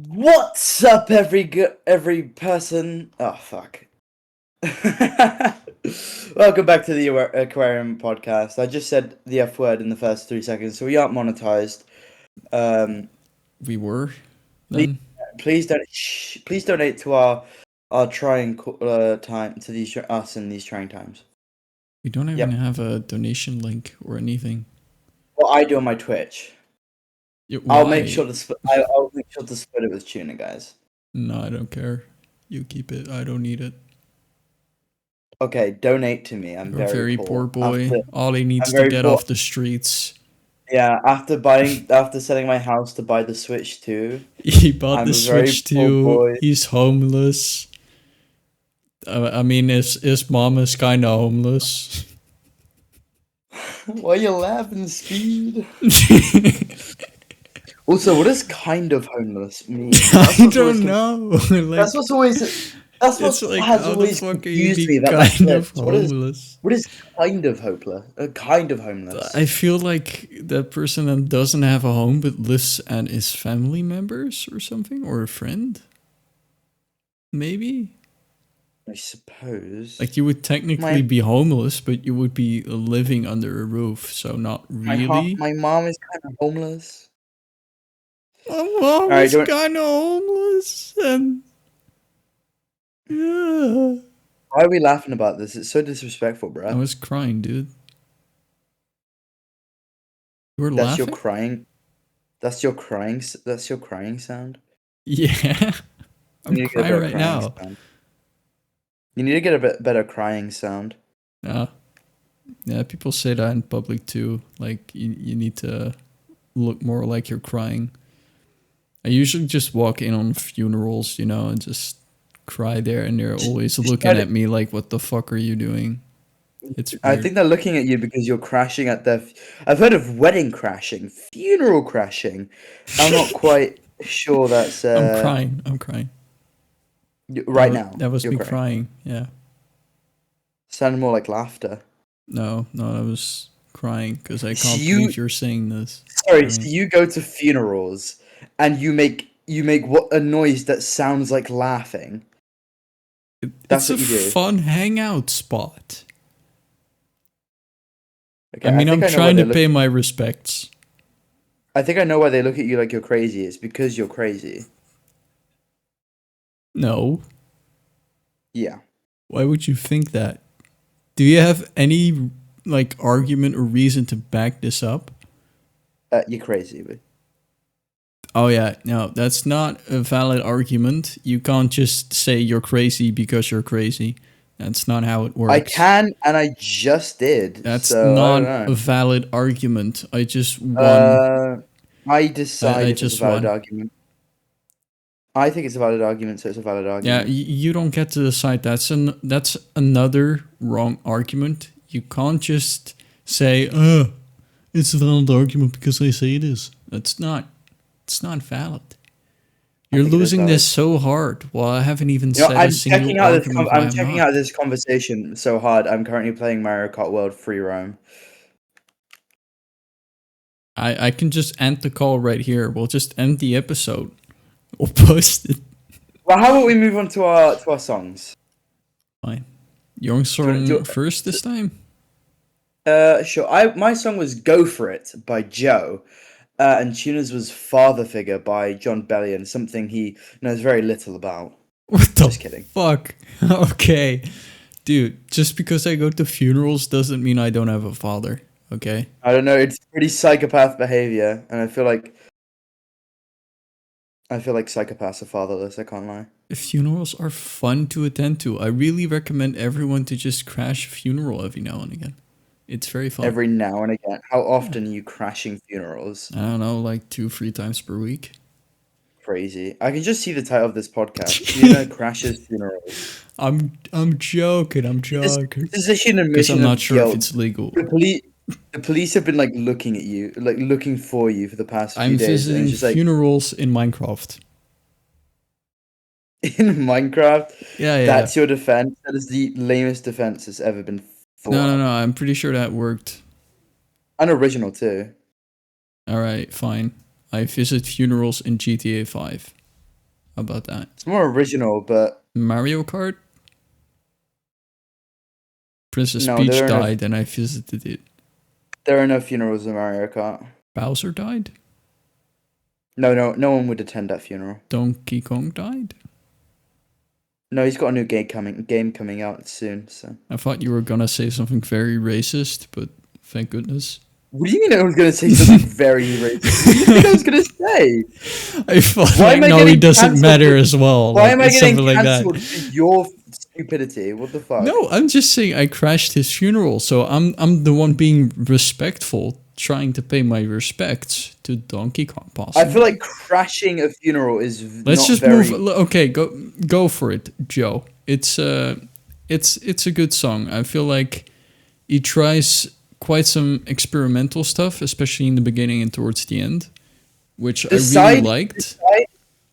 What's up, every person? Oh fuck! Welcome back to the Aquarium Podcast. I just said the F word in the first 3 seconds, so we aren't monetized. We were Please, then. please donate to our trying time to us in these trying times. We don't even have a donation link or anything. Well, I do on my Twitch. I'll make sure to I'll make sure to split it with Tuna, guys. No, I don't care. You keep it. I don't need it. Okay, donate to me. I'm You're a very poor boy. All he needs to get off the streets. Yeah, after selling my house to buy the Switch 2, He bought I'm the a very Switch poor 2. boy. He's homeless. I mean, his mom is kind of homeless. Why are you laughing, Speed? Also, what does kind of homeless mean? I don't know. That's what's always. That's what like, has always confused me about kind of homeless. What is kind of hopeless? Kind of homeless. I feel like that person that doesn't have a home but lives at his family members or something, or a friend. Maybe. I suppose. Like, you would technically be homeless, but you would be living under a roof, so not really. My mom is kind of homeless. My mom is kind of homeless, and yeah. Why are we laughing about this? It's so disrespectful, bro. I was crying, dude. You were That's laughing? your crying. That's your crying. That's your crying sound. Yeah, I'm crying right now. Sound. You need to get a bit better crying sound. Yeah, people say that in public too. Like, you need to look more like you're crying. I usually just walk in on funerals, and just cry there, and they're always looking at me like, what the fuck are you doing? It's weird. I think they're looking at you because you're crashing at their... I've heard of wedding crashing, funeral crashing. I'm not quite sure that's... I'm crying. Right now. That was me crying, yeah. Sounded more like laughter. No, I was crying because I can't believe you're saying this. Sorry, so you go to funerals and you make what a noise that sounds like laughing. That's what you do. It's a fun hangout spot. Okay, I'm trying to pay my respects. I think I know why they look at you like you're crazy. It's because you're crazy. No. Yeah. Why would you think that? Do you have any argument or reason to back this up? You're crazy. But... Oh yeah, no, that's not a valid argument. You can't just say you're crazy because you're crazy. That's not how it works. I can, and I just did. That's not a valid argument. I just won. I decided it's a valid argument. I think it's a valid argument, so it's a valid argument. Yeah, you don't get to decide. That's another wrong argument. You can't just say, it's a valid argument because I say it is. It's not valid. You're losing this so hard. Well, I haven't even said a single argument. I'm checking out this conversation so hard. I'm currently playing Mario Kart World Free Roam. I can just end the call right here. We'll just end the episode. We'll post it. Well, how about we move on to our songs? Fine. Your song first this time? Sure. My song was "Go For It" by Joe. And Tuna's was "Father Figure" by John Bellion, something he knows very little about. What the Just kidding. Fuck? Okay. Dude, just because I go to funerals doesn't mean I don't have a father, okay? I don't know, it's pretty psychopath behavior, and I feel like psychopaths are fatherless, I can't lie. Funerals are fun to attend to. I really recommend everyone to just crash a funeral every now and again. It's very fun. Every now and again. How often are you crashing funerals? I don't know, like 2-3 times per week. Crazy. I can just see the title of this podcast. Tuna crashes funerals. I'm joking. This is an admission because I'm not sure guilt. if it's legal. The police have been looking at you, looking for you for the past few days. I'm visiting funerals in Minecraft. In Minecraft? Yeah. That's your defense? That is the lamest defense that's ever been fought. No. I'm pretty sure that worked. Unoriginal too. Alright, fine. I visit funerals in GTA 5. How about that? It's more original, but Mario Kart? Princess no, Peach died and I visited it. there are no funerals in Mario Kart. Bowser died? No one would attend that funeral. Donkey Kong died? No, he's got a new game coming out soon. So I thought you were gonna say something very racist, but thank goodness. what do you mean I was gonna say something very racist? What do you think I was gonna say? I thought Why like am I no, he getting doesn't cancelled? matter as well. Why Like am I it's getting something like that. cancelled for your stupidity? What the fuck? No, I'm just saying I crashed his funeral, so I'm the one being respectful, trying to pay my respects to Donkey Kong. I feel Possibly. like crashing a funeral is Let's not just move. very. Okay, go for it, Joe. It's a good song. I feel like he tries quite some experimental stuff, especially in the beginning and towards the end, which I The really side, the liked. side,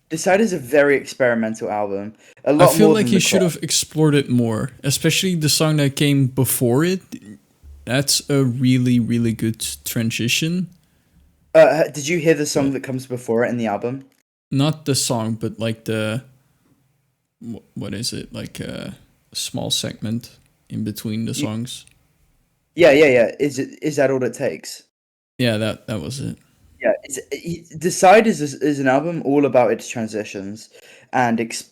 the side is a very experimental album. A I lot feel more like than he the should Cross. have explored it more, especially the song that came before it. That's a really, really good transition. Did you hear the song But that comes before it in the album? not the song, but like the what is it? Like a small segment in between the Y- songs. yeah. Is that all it takes? Yeah, that was it. Yeah, the side is an album all about its transitions and its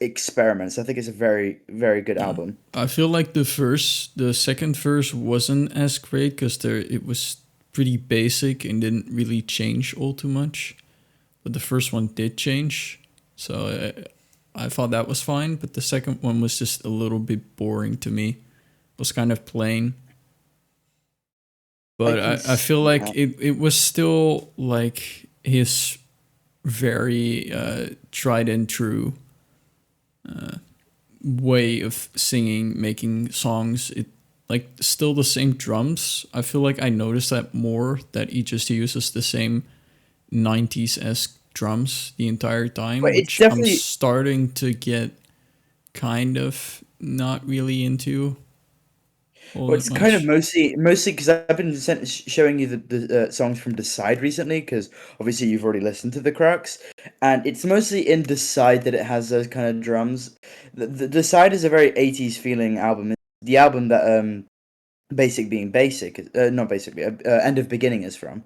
experiments. I think it's a very good Yeah. album. I feel like the second verse wasn't as great because it was pretty basic and didn't really change all too much. But the first one did change, so I thought that was fine. But the second one was just a little bit boring to me. It was kind of plain. I But can I feel see like that. it was still like his very tried and true way of singing, making songs. It like still the same drums. I feel like I noticed that more that he just uses the same 90s esque drums the entire time, But it's which I'm definitely starting to get kind of not really into all Well, that it's kind of much. mostly because I've been showing you the songs from Decide recently, because obviously you've already listened to the Crux, and it's mostly in Decide that it has those kind of drums. The Decide is a very 80s feeling album. It's the album that Basic being Basic, not basically, End of Beginning is from.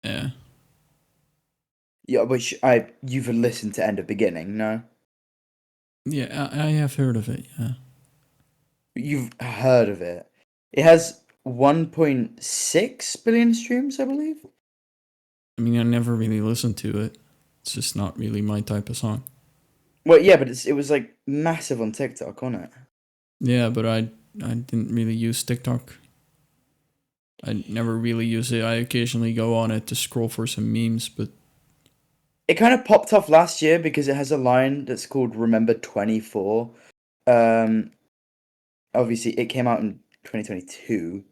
Yeah. Yeah, which I you've listened to End of Beginning, no? Yeah, I have heard of it, yeah. You've heard of it. It has 1.6 billion streams, I believe. I mean, I never really listened to it. It's just not really my type of song. Well, yeah, but it was like massive on TikTok, wasn't it? Yeah, but I didn't really use TikTok. I never really use it. I occasionally go on it to scroll for some memes, but It kind of popped off last year because it has a line that's called "Remember 24." Um, Obviously, it came out in 2022,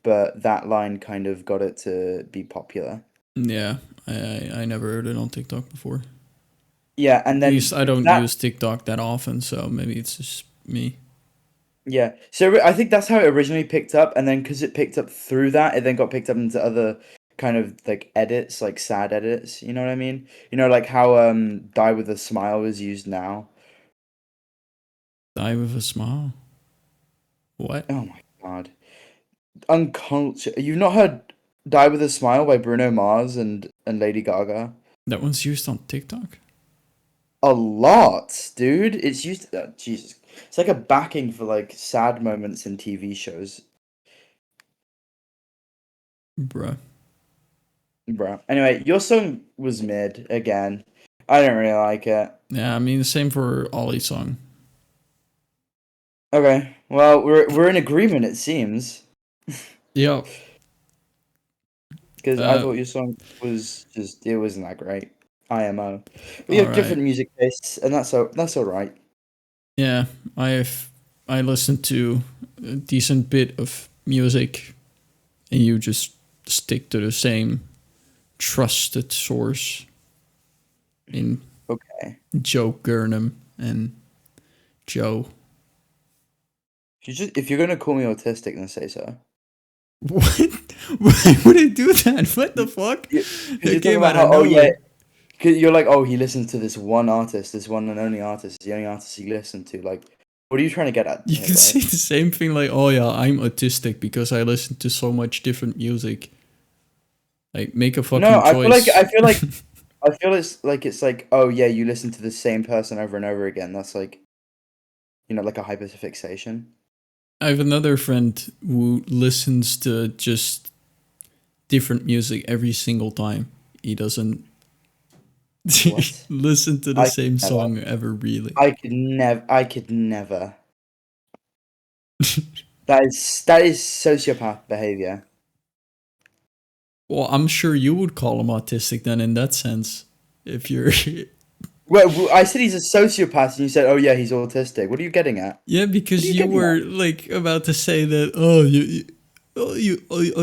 but that line kind of got it to be popular. yeah, I never heard it on TikTok before. Yeah, At and least then I don't that use TikTok that often, so maybe it's just me. yeah. So I think that's how it originally picked up, and then because it picked up through that, it then got picked up into other kind of like edits, like sad edits. You know what I mean? You know, like how "Die with a Smile" is used now. Die with a smile. What? Oh my god. Uncultured. You've not heard "Die with a Smile" by Bruno Mars and Lady Gaga? That one's used on TikTok? A lot, dude. It's used. Jesus, it's like a backing for like sad moments in TV shows, Bruh. bro. Anyway, your song was mid again. I don't really like it. Yeah, I mean, same for Ollie's song. Okay, well we're in agreement it seems, Yeah. because I Uh, thought your song was just it wasn't that great. IMO. We have alright. different music tastes, and that's all right. Yeah, I've I listened to a decent bit of music, and you just stick to the same trusted source in Okay. Joe Gurnham and Joe. If you're gonna call me autistic, then say so. What? Why would I do that? What the fuck? Because you're That talking came about out of how, oh yeah, nowhere. 'cause you're like, oh, he listens to this one artist, this one and only artist, the only artist he listened to. Like, what are you trying to get at You here, can say right? the same thing like, oh yeah, I'm autistic because I listen to so much different music. Like, make a No, fucking choice. I feel it's like, oh yeah, you listen to the same person over and over again. That's like, like a hyperfixation. I have another friend who listens to just different music every single time. He doesn't What? listen to the I could same never. song ever, really. I could never. That is sociopath behavior. Well, I'm sure you would call him autistic then in that sense. If you're Well, I said he's a sociopath, and you said, oh yeah, he's autistic. What are you getting at? yeah, What are because you you getting were at? like about to say that. Oh, are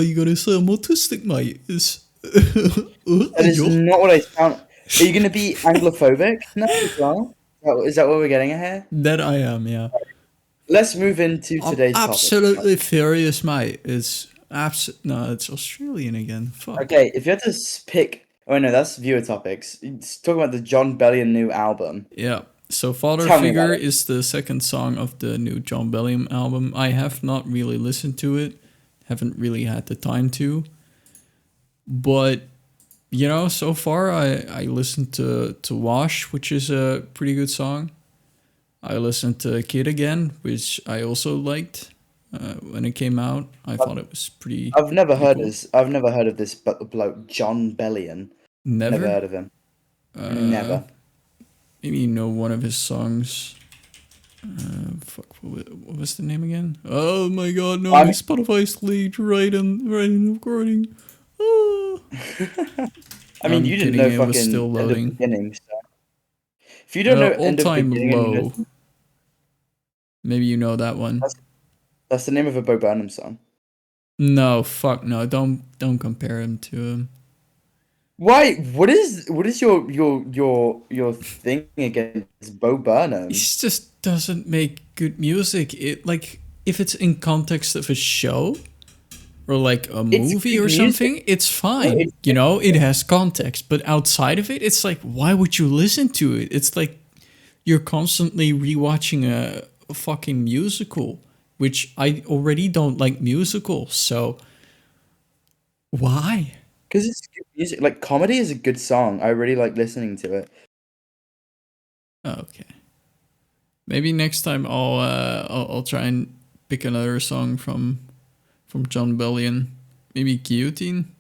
you gonna say I'm autistic, mate? Is That is yo. not what I sound. Are you going to be Anglophobic now as well? Is that what we're getting at here? That I am, yeah. Let's move into I'm today's topic. absolutely furious, mate. It's no, it's Australian again. Fuck. Okay, if you had to pick, oh no, that's viewer topics. Let's talk about the John Bellion new album. Yeah. So Father Tell me about Figure it. is the second song of the new John Bellion album. I have not really listened to it. Haven't really had the time to. But so far I listened to Wash, which is a pretty good song. I listened to Kid Again, which I also liked when it came out. I I've, thought it was pretty I've never pretty heard cool. this. I've never heard of this bloke John Bellion. Never Never. heard of him. Uh, Never. maybe you know one of his songs. Fuck, what was the name again? Oh my god, no, I my mean, Spotify's leaked right in recording. Ah. I mean, I'm you didn't kidding, know it was still fucking End of loading. Beginning. So if you don't know All End of time Beginning and you low. know Maybe you know that one. that's the name of a Bo Burnham song. No, fuck no, don't compare him to him. Why? What is your thing against Bo He Burnham? just doesn't make good music. It like if it's in context of a show or like a It's movie good or music. something, it's No, fine. it's good It music. has context. But outside of it, it's like, why would you listen to it? It's like you're constantly rewatching a fucking musical, which I already don't like musicals. So why? Because it's good music. Like comedy is a good song. I really like listening to it. Okay, maybe next time I'll try and pick another song from John Bellion. Maybe Guillotine.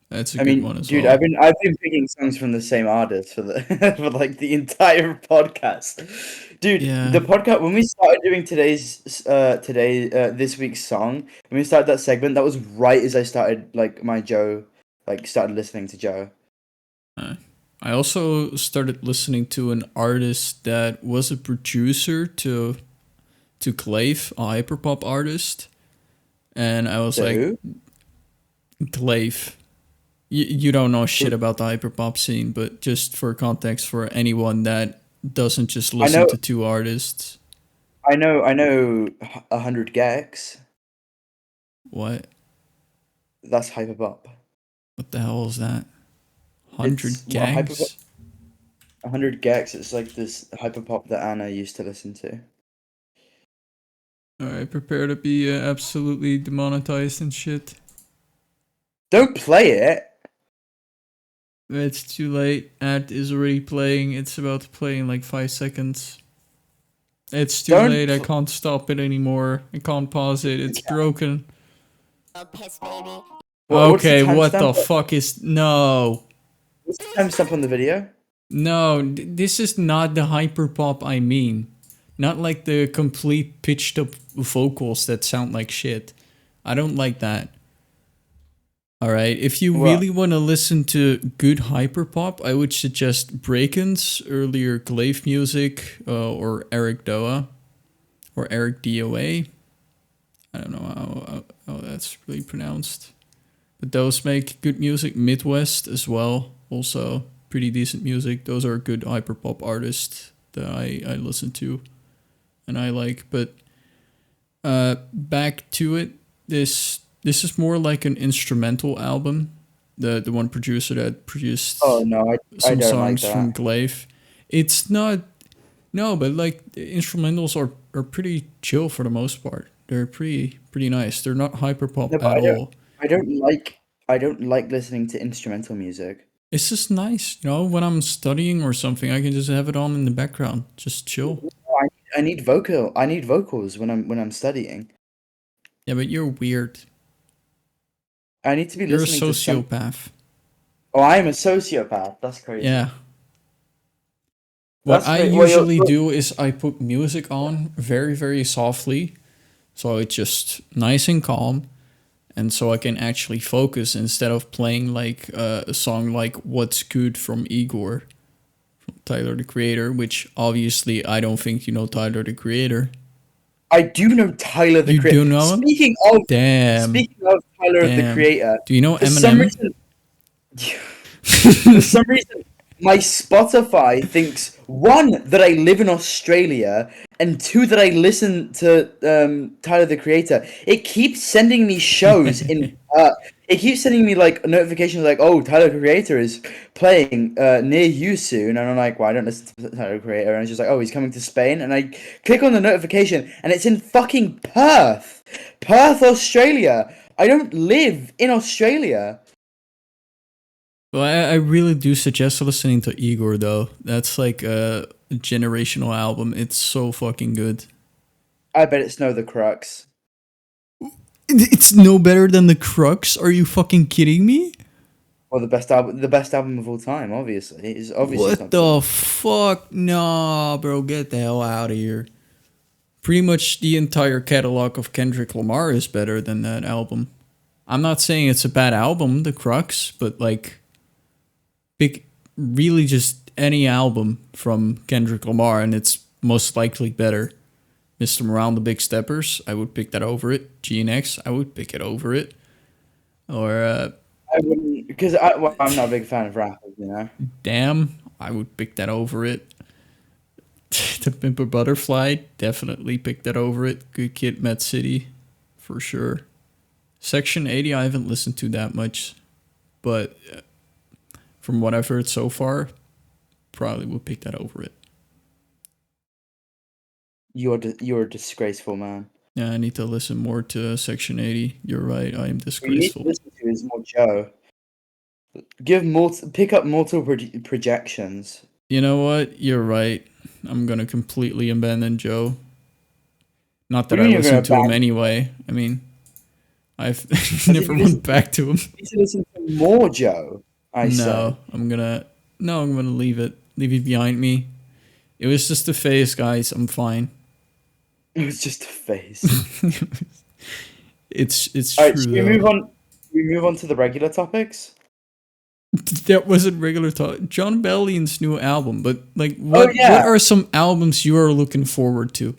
That's a I good one mean, as dude, well. I've been picking songs from the same artist for the for like the entire podcast. Dude, Yeah. the podcast when we started doing this week's song, when we started that segment, that was right as I started like my Joe, like started listening to Joe. Uh, I also started listening to an artist that was a producer to Clave, a hyperpop artist, and I was To like, who? Clave. You don't know shit Who- about the hyperpop scene, but just for context for anyone that doesn't just I listen know, to two artists. I know, 100 gex. What? That's hyperpop. What the hell is that? It's 100 well, hyperpop. gags? 100 gex. It's like this hyperpop that Anna used to listen to. Alright, prepare to be absolutely demonetized and shit. Don't play it. It's too late. Ad is already playing. It's about to play in like 5 seconds. It's too Don't. late. I can't stop it anymore. I can't pause it. It's broken. What's the Okay, what timestamp? the fuck is... No. What's the timestamp on the video? No, this is not the hyperpop I mean. Not like the complete pitched up vocals that sound like shit. I don't like that. Alright, if you Well, really want to listen to good hyperpop, I would suggest Breakin's earlier Glaive music, or Eric Doa, or Eric DOA. I don't know how that's really pronounced. But those make good music. Midwest as well, also pretty decent music. Those are good hyperpop artists that I listen to and I like. But back to it, this This is more like an instrumental album. The one producer that Oh produced no, I some don't like songs from that. Glaive. It's not no, but like the instrumentals are pretty chill for the most part. They're pretty nice. They're not hyper No, pop but at all. I don't like listening to instrumental music. It's just nice, you know. When I'm studying or something, I can just have it on in the background, just chill. I need vocals when I'm studying. Yeah, but you're weird. I need to be You're a listening to some. sociopath. Oh, I am a sociopath. That's Yeah. crazy. What That's I crazy. Well, usually do is I put music on very softly, so it's just nice and calm, and so I can actually focus instead of playing like a song like "What's Good" from Igor, from Tyler the Creator, which obviously I don't think you know Tyler the Creator. I do know Tyler the You do Creator. know him? Damn, Speaking of Tyler the damn. Creator, Do you know for some Eminem? reason, for some reason, my Spotify thinks one that I live in Australia and two that I listen to Tyler the Creator. It keeps sending me shows in. It keeps sending me like notifications like, "Oh, Tyler the Creator is playing near you soon," and I'm like, "Well, I don't listen to Tyler the Creator," and it's just like, "Oh, he's coming to Spain," and I click on the notification, and it's in fucking Perth, Australia. I don't live in Australia. Well, I really do suggest listening to Igor though. That's like a generational album. It's so fucking good. I bet it's no the Crux. It's no better than The Crux. Are you fucking kidding me? Well, the best album of all time. Obviously it's What not the. the fuck? Nah, bro, get the hell out of here. Pretty much the entire catalog of Kendrick Lamar is better than that album. I'm not saying it's a bad album, The Crux, but like, pick really just any album from Kendrick Lamar and it's most likely better. Mr. Morale and the Big Steppers, I would pick that over it. GNX, I would pick it over it. Or I wouldn't because I'm not a big fan of rappers. You know. Damn, I would pick that over it. The Pimper Butterfly, definitely pick that over it. Good Kid, Mad City, for sure. Section 80, I haven't listened to that much, but from what I've heard so far, probably would pick that over it. You're a disgraceful man. Yeah, I need to listen more to Section 80. You're right, I am What you need to disgraceful. listen to is more Joe. Pick up multiple projections. You know what? You're right. I'm gonna completely abandon Joe. Not What that do I you mean you're listen gonna to him ban? anyway. I mean, I've I said never went back to him. you need to listen to more Joe. I No, said I'm gonna leave it. Leave it behind me. It was just a phase, guys. I'm fine. it was just a face. It's All right, true should we though. move on? Should we move on to the regular topics? That wasn't regular talk. John Bellion's new album, but like, Oh what yeah, are some albums you are looking forward to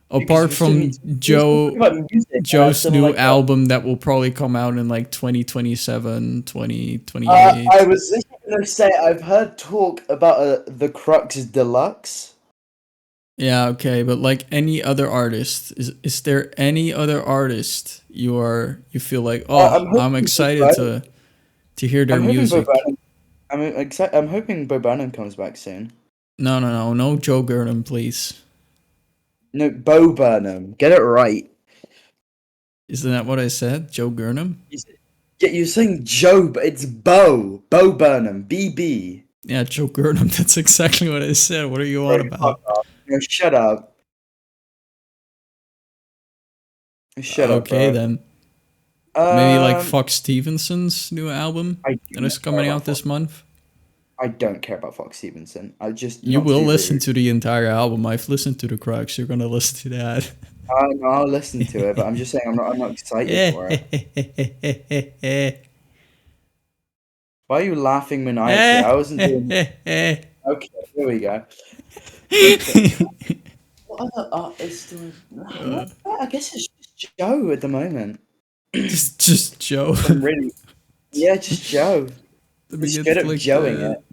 because apart from we're still talking about music, and I Joe's still new like that. album that will probably come out in like 2027, 2028? I was just gonna say I've heard talk about the Crux Deluxe. Yeah, okay, but like any other artist, is there any other artist you feel like, oh, I'm I'm hoping Bo excited Burnham. to hear their I'm hoping Bo music? Burnham. I'm excited. I'm hoping Bo Burnham comes back soon. No, Joe Gurnham, please. No, Bo Burnham. Get it right. Isn't that what I said? Joe Gurnham? You said- Yeah, you're saying Joe, but it's Bo Burnham. BB. Yeah, Joe Gurnham. That's exactly what I said. What are you on Bro, fuck about? off. No, shut up. Shut up, Okay, bro. then. Maybe like Um, Fox Stevenson's new album I do that is not care coming about out Fox. this month. I don't care about Fox Stevenson. I just You not to will be listen rude. to the entire album. I've listened to The Crux. You're gonna listen to that. No, I'll listen to it, but I'm just saying I'm not excited for it. Why are you laughing maniacally? I wasn't doing. Okay, here we go. Okay. What other artists do I guess it's just Joe at the moment. just Joe. I'm really, yeah, just Joe. Let me Just get straight up like Joeing the it.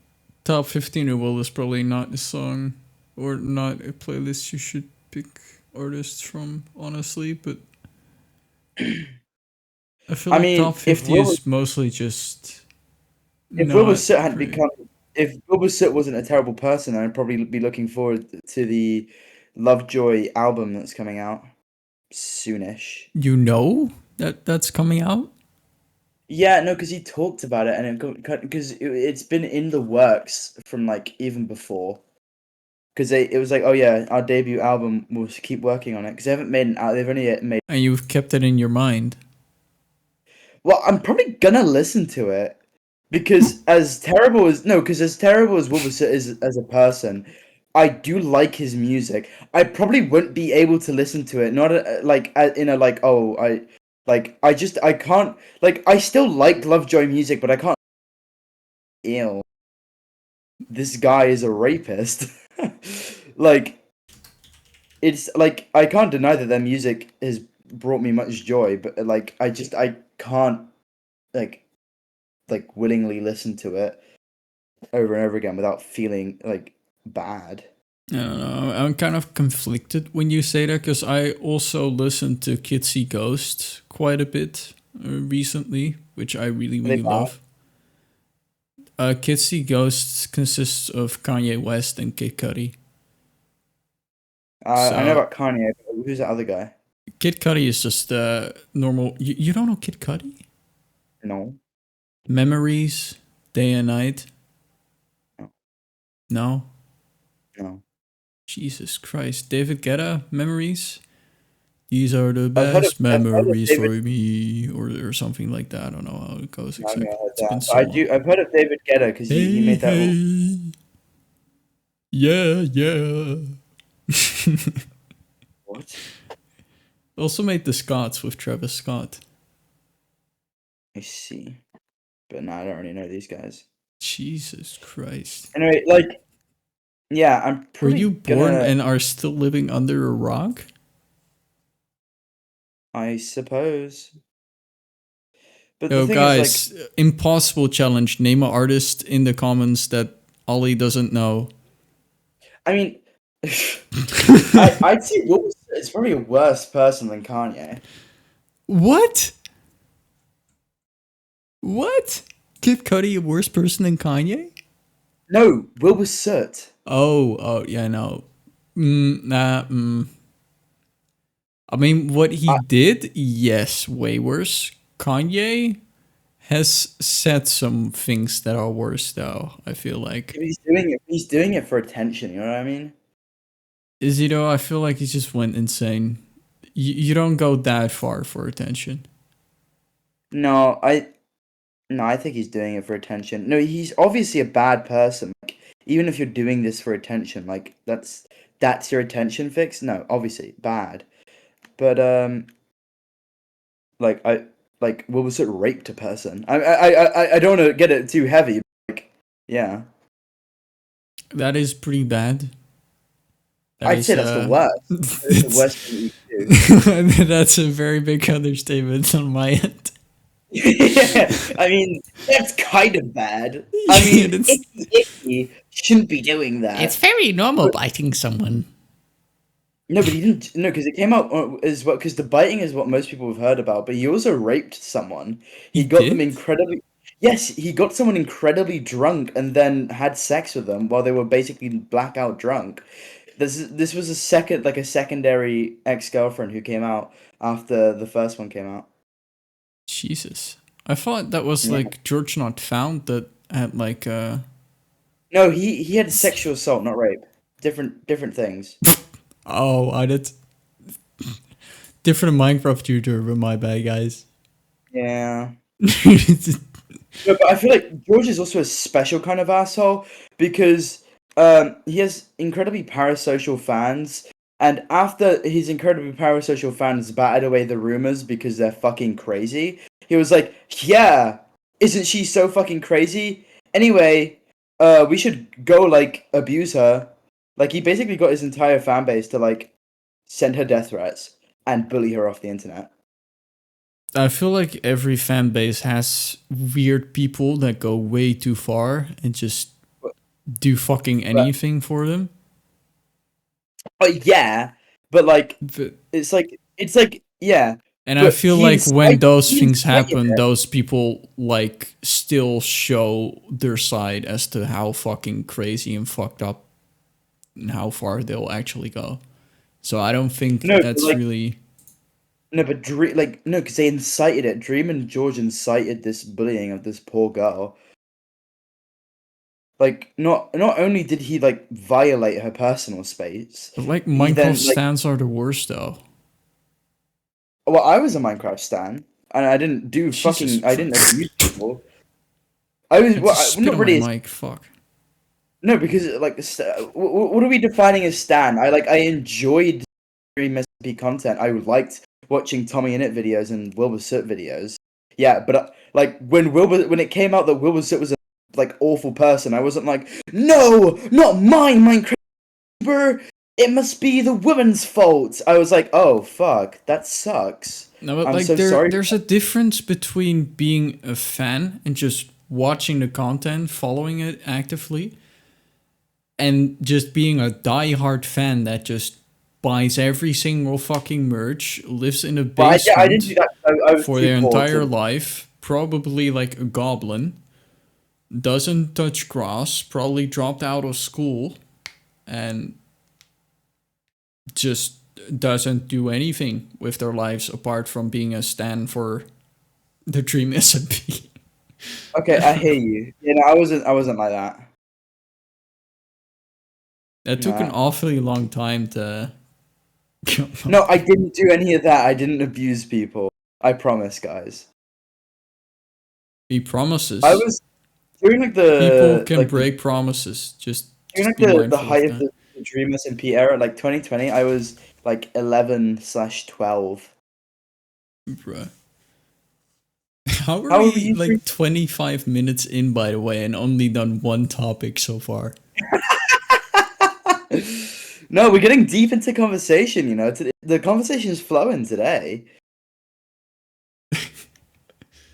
top 15 of all is probably not a song or not a playlist you should pick artists from, honestly, but I feel I like top mean, 50 is mostly just if not great. Wilbur Soot wasn't a terrible person, I'd probably be looking forward to the Lovejoy album that's coming out soonish. You know that that's coming out? Yeah, no, because he talked about it, and because it's been in the works from like even before. Because it was like, oh yeah, our debut album, we'll keep working on it. Because they haven't made an out. They've only made. And you've kept it in your mind. Well, I'm probably gonna listen to it because as terrible as Wilbur Soot is as a person, I do like his music. I probably wouldn't be able to listen to it. Not in a like, oh, I can't, like, I still like Lovejoy music, but I can't. Ew, this guy is a rapist. Like, it's like I can't deny that their music has brought me much joy, but like I can't like willingly listen to it over and over again without feeling like bad. I don't know. I'm kind of conflicted when you say that because I also listened to Kids See Ghosts quite a bit recently, which I really, Are they really bad? love. Kids See Ghosts consists of Kanye West and Kid Cudi. I know So about Kanye, but who's the other guy? Kid Cudi is just normal. You don't know Kid Cudi? No, Memories, Day and Night. no, No, no. Jesus Christ, David Guetta, Memories. These are the I've best heard of memories David. for me, or something like that. I don't know how it goes No, I've never exactly. heard It's been that. so But long. I've heard of David Guetta because he Hey, made that. hey, yeah, yeah. What? Also made the Scots with Travis Scott. I see, but no, I don't really know these guys. Jesus Christ. Anyway, like, yeah, I'm Were you probably born gonna. and are still living under a rock? I suppose. But the Yo, thing is, like, guys, impossible challenge. Name an artist in the comments that Ollie doesn't know. I mean, I'd say Will is probably a worse person than Kanye. What? What? Kid Cudi a worse person than Kanye? No, Wilbur Soot. Oh, yeah, no. I mean, what he I, did, yes, way worse. Kanye has said some things that are worse, though. I feel like. if he's doing it. He's doing it for attention. You know what I mean? Is he though? I feel like he just went insane. You don't go that far for attention. No, I think he's doing it for attention. No, he's obviously a bad person. Like, even if you're doing this for attention, like that's your attention fix. No, obviously bad. But like Wilbur Soot raped a person. I don't want to get it too heavy. But like, yeah, That is pretty bad. That I'd say is that's the worst. That's the it's worst thing you can do. that's a very big understatement on my end. Yeah, I mean, that's kind of bad. I Yeah, mean, that's Icky shouldn't be doing it's that. very normal But biting someone. no, but he didn't. No, because it came out as well. Because the biting is what most people have heard about. But he also raped someone. He He got them did? incredibly. Yes, he got someone incredibly drunk and then had sex with them while they were basically blackout drunk. This was a secondary ex girlfriend who came out after the first one came out. Jesus. I thought that was Yeah. like George Not Found that had like No, he had sexual assault, not rape. Different things. oh, I did different Minecraft YouTuber, my bad guys. Yeah. No, but I feel like George is also a special kind of asshole because he has incredibly parasocial fans, and after his incredibly parasocial fans batted away the rumors because they're fucking crazy, he was like, "Yeah, isn't she so fucking crazy? Anyway, we should go like abuse her." Like he basically got his entire fan base to like send her death threats and bully her off the internet. I feel like every fan base has weird people that go way too far and just But, do fucking but anything for them. yeah, but like But it's like yeah. And I But feel like when those he things incited happen, it. those people like still show their side as to how fucking crazy and fucked up and how far they'll actually go. So I don't think No, but that's really. no, but Dream, like, no, because they incited it. Dream and George incited this bullying of this poor girl. Like, not only did he like violate her personal space, But like he Minecraft then like, stands are the worst though. well, I was a Minecraft stan, and Jesus I didn't abuse Christ. people. I was I well, just spit not on my really. mic. Fuck. No, because like, what are we defining as stan? I enjoyed Dream SMP content. I liked watching Tommy Innit videos and Wilbur Soot videos. Yeah, but like when it came out that Wilbur Soot was a like awful person, I wasn't like, no, not mine, Minecraft. It must be the woman's fault. I was like, oh fuck, that sucks. No, but I'm like so sorry. there's a difference between being a fan and just watching the content, following it actively, and just being a die-hard fan that just buys every single fucking merch, lives in a But I didn't do basement that. I was for too their poor entire to. life, probably like a goblin, doesn't touch grass, probably dropped out of school, and just doesn't do anything with their lives apart from being a stan for the Dream SMP. Okay, I hear you. You know, I wasn't like that. That took an Nah. awfully long time to come No, up. I didn't do any of that. I didn't abuse people. I promise, guys. He I promises. was during People can break promises. Just be the mindful of height of that. the Dream SMP era, like 2020. I was like 11/12. Bruh. How are How old were we you? like 25 minutes in, by the way, and only done one topic so far? No, we're getting deep into conversation. You know, the conversation is flowing today.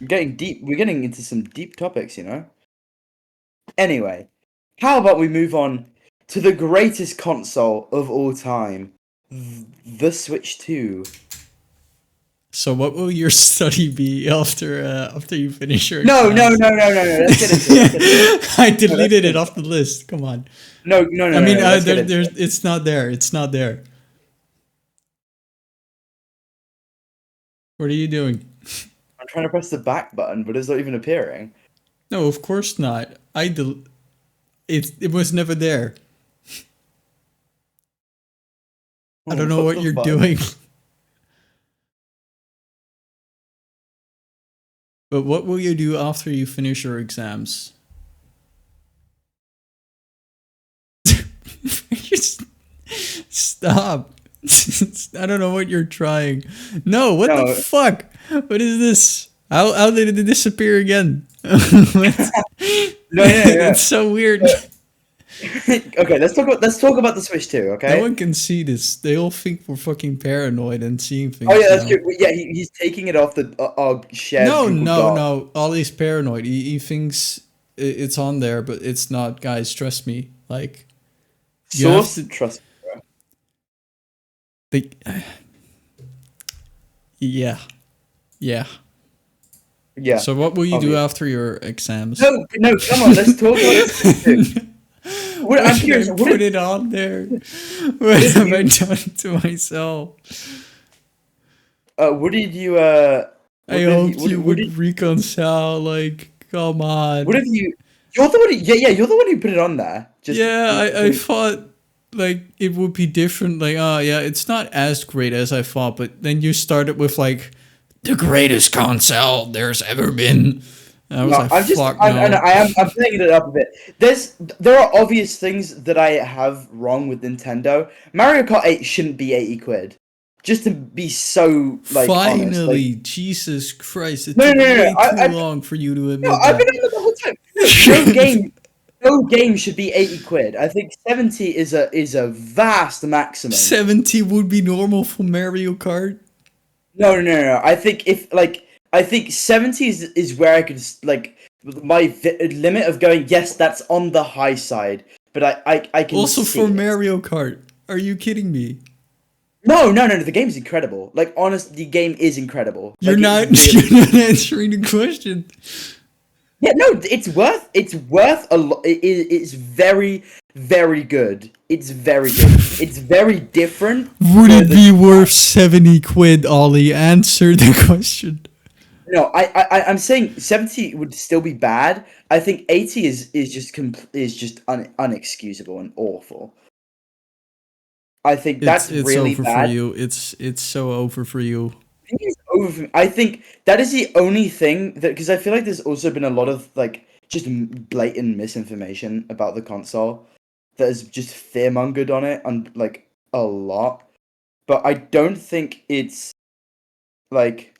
We're getting deep. We're getting into some deep topics. You know. Anyway, how about we move on to the greatest console of all time, the Switch 2. So what will your study be after you finish your No, no, exams? no, no, no, no. Let's get into it. Let's get into it. I No, let's deleted get it into off the list. Come on. No, no, no, I no, mean, no. Let's get into there's it. it's not there. It's not there. What are you doing? I'm trying to press the back button, but it's not even appearing. No, of course not. It was never there. I Oh, don't know what what the you're fuck? doing. But what will you do after you finish your exams? Just stop. I don't know what you're trying. No, what the No, fuck? What is this? How did it disappear again? What? no, no, no. It's so weird. Okay, let's talk about the Switch 2, No okay? one can see this. They all think we're fucking paranoid and seeing Oh yeah, things that's now. true. Yeah, he's taking it off the our shared No, Google no, Doc. no. Ollie's paranoid. He thinks it's on there, but it's not, guys. Trust me. Like, you have Source, to trust me, bro. think. Yeah, yeah. Yeah, So, what will you do obvious. after your exams? No, no, come on, let's talk about the Switch 2. Why I'm did I curious, put it on there? what What have have I you, done to myself? what did you, I hoped you would reconcile. Like, come what on. have you, you're the one who, yeah, you're the one who put it on there. Just, Yeah, I from, thought like it would be different. Like, oh yeah, it's not as great as I thought. But then you started with like the greatest console there's ever been. And I was no, like, fuck no. I'm playing it up a bit. There are obvious things that I have wrong with Nintendo. Mario Kart 8 shouldn't be 80 quid. Just to be so, like, honest. Like, Finally, Jesus Christ! It no, took no, no, no. way too long for you to No, admit I've been that. on it the whole time. No game should be 80 quid. I think 70 is a vast maximum. 70 would be normal for Mario Kart. No, no, no, no. I think 70 is where I could like limit of going. Yes, that's on the high side, but I can Also for see it. Mario Kart. Are you kidding me? No. The game's incredible. Like, honest, the game is incredible. You're Like, it's not really. you're not answering the question. Yeah, no, it's worth a lot. It's very, very good. It's very good. It's very different Would to it the. be worth 70 quid, Ollie? Answer the question. No, I'm saying 70 would still be bad. I think 80 is just unexcusable and awful. I think that's It's really over for bad. you. It's so over for you. I think it's over for me. I think that is the only thing that, because I feel like there's also been a lot of like just blatant misinformation about the console that has just fearmongered on it and like a lot. But I don't think it's like,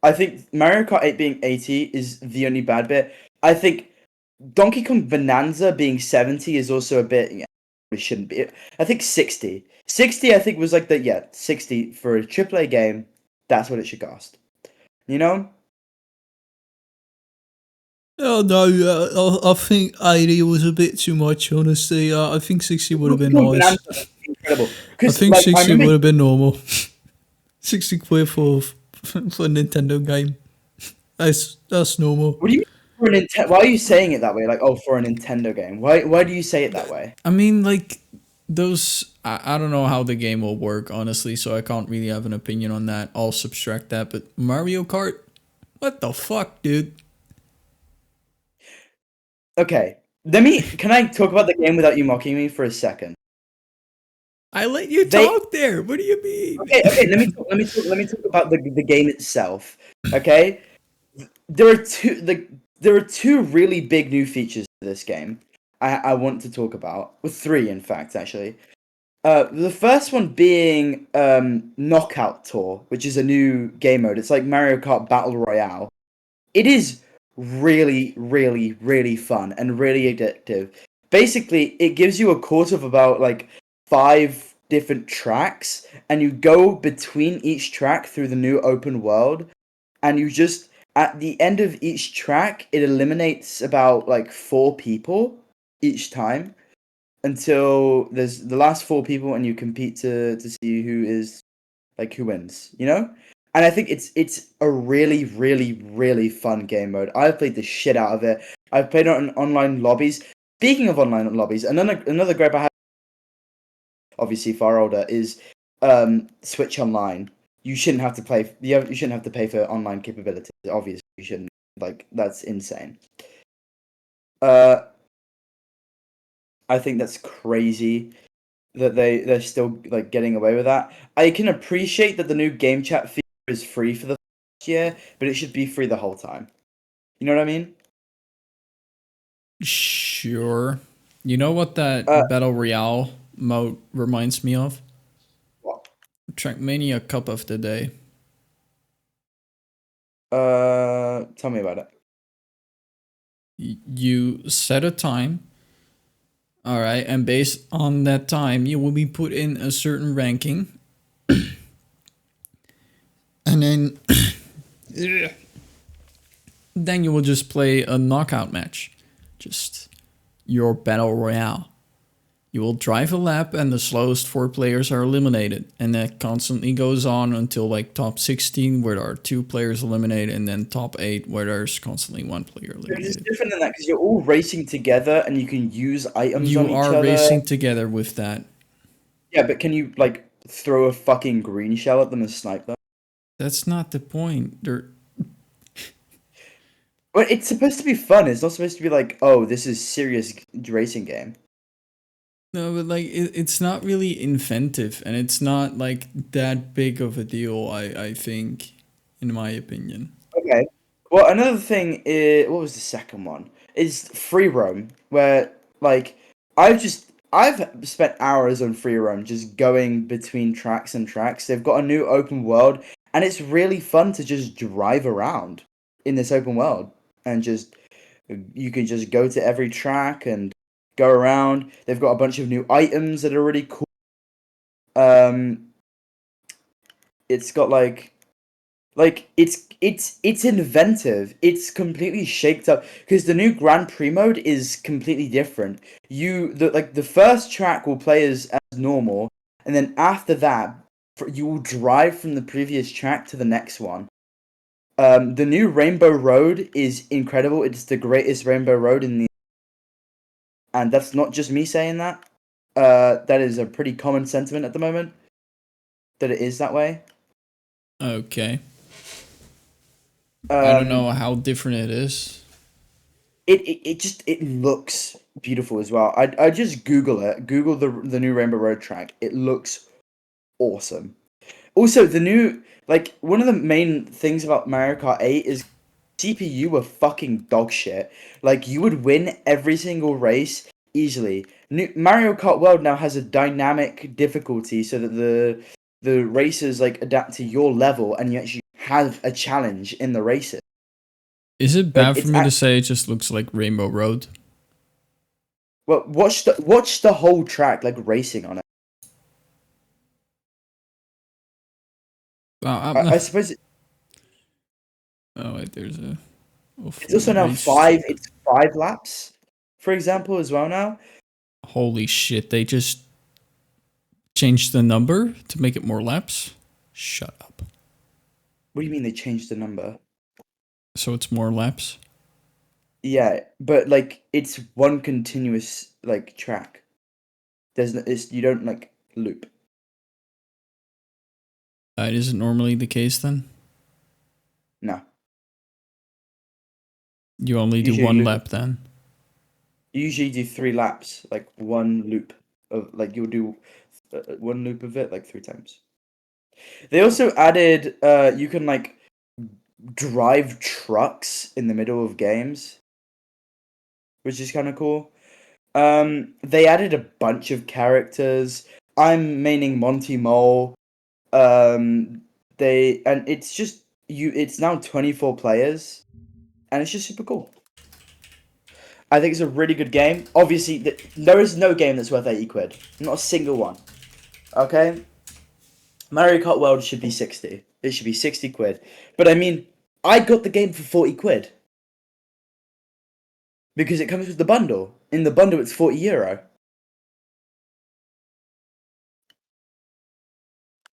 I think Mario Kart 8 being 80 is the only bad bit. I think Donkey Kong Bonanza being 70 is also a bit, yeah, it shouldn't be. I think 60. 60 I think was like the, yeah, 60 for a AAA game. That's what it should cost. You know? Oh no, I think 80 was a bit too much, honestly. I think 60 would have Donkey been Kong nice. Bonanza is incredible. I Because think like I 60 remember. would have been normal. 60 quid for a Nintendo game. That's normal. What do you mean for a Nintendo? Why are you saying it that way? Like, oh, for a Nintendo game. Why do you say it that way? I mean, like, I don't know how the game will work, honestly, so I can't really have an opinion on that. I'll subtract that. But Mario Kart? What the fuck, dude? Okay. Can I talk about the game without you mocking me for a second? I let you They talk there. What do you mean? okay, let me talk about the game itself. Okay? There are two really big new features to this game. I want to talk about. Well, three in fact, actually. The first one being Knockout Tour, which is a new game mode. It's like Mario Kart Battle Royale. It is really, really, really fun and really addictive. Basically, it gives you a course of about like 5 different tracks, and you go between each track through the new open world, and you just at the end of each track, it eliminates about like 4 people each time until there's the last 4 people, and you compete to see who wins, you know? And I think it's a really, really, really fun game mode. I've played the shit out of it. I've played it on online lobbies. Speaking of online lobbies, another gripe I have, obviously far older, is Switch Online. You shouldn't have to play. You shouldn't have to pay for online capabilities. Obviously, you shouldn't. Like, that's insane. Uh, I think that's crazy that they're still like getting away with that. I can appreciate that the new game chat feature is free for the first year, but it should be free the whole time. You know what I mean? Sure. You know what Uh, that Battle Royale mode reminds me of? what? Trackmania Cup of the Day. Tell me about it. You set a time, all right, and based on that time, you will be put in a certain ranking, and then then you will just play a knockout match, just your battle royale. You will drive a lap, and the slowest 4 players are eliminated, and that constantly goes on until like top 16, where there are 2 players eliminated, and then top 8, where there's constantly 1 player It's eliminated. different than that because you're all racing together and you can use items on You each are other. racing together with that. Yeah, but can you like throw a fucking green shell at them and snipe them? That's not the point. They're Well, it's supposed to be fun. It's not supposed to be like, oh, this is serious racing game. no, but like it's not really inventive, and it's not like that big of a deal. I think, in my opinion. Okay. Well, another thing is, what was the second one? Is free roam, where like I've spent hours on free roam just going between tracks and tracks. They've got a new open world, and it's really fun to just drive around in this open world and just you can just go to every track and go around. They've got a bunch of new items that are really cool. Um, it's got it's inventive. It's completely shaped up because the new Grand Prix mode is completely different. The first track will play as normal, and then after that, you will drive from the previous track to the next one. The new Rainbow Road is incredible. It's the greatest Rainbow Road and that's not just me saying that. That is a pretty common sentiment at the moment. That it is that way. Okay. I don't Um, know how different it is. it looks beautiful as well. I just Google it. Google the new Rainbow Road track. It looks awesome. Also, the new one of the main things about Mario Kart 8 is CPU were fucking dog shit. Like you would win every single race easily. Mario Kart World now has a dynamic difficulty so that the racers like adapt to your level and you actually have a challenge in the races. Is it Like bad for me to say it just looks like Rainbow Road? well, watch the whole track like racing on it. I suppose Oh wait, there's a it's also full now race five. track. It's 5 laps, for example, as well now. Holy shit! They just changed the number to make it more laps. Shut up. What do you mean they changed the number? So it's more laps. Yeah, but like it's one continuous like track. You don't like loop. That isn't normally the case then. No, You only do usually one loop. lap then. You usually do 3 laps, like one loop of like you'll do one loop of it like 3 times. They also added you can like drive trucks in the middle of games, which is kind of cool. They added a bunch of characters. I'm maining Monty Mole. It's just you. It's now 24 players, and it's just super cool. I think it's a really good game. Obviously, there is no game that's worth 80 quid. Not a single one. Okay. Mario Kart World should be 60. It should be 60 quid. But I mean, I got the game for 40 quid because it comes with the bundle. In the bundle, it's €40.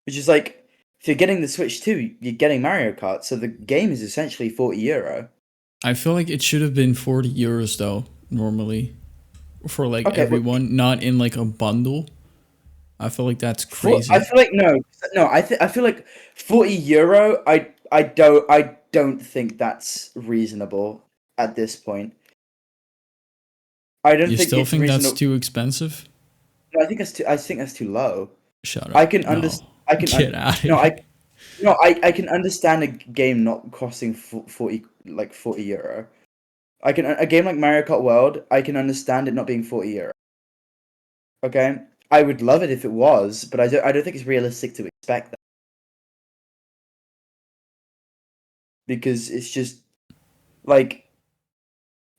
Which is like, if you're getting the Switch 2, you're getting Mario Kart, so the game is essentially €40. I feel like it should have been 40 euros though, normally. For like Okay, well, everyone, not in like a bundle. I feel like that's I crazy. feel like no. I feel like €40. I don't think that's reasonable at this point. I don't You think still it's think that's reasonable. too expensive? No, I think that's too. I think that's too low. Shut I up. can No. understand. I can. Get out of No, here. I can understand a game not costing 40 like €40. I can a game like Mario Kart World. I can understand it not being €40. Okay, I would love it if it was, but I don't think it's realistic to expect that because it's just like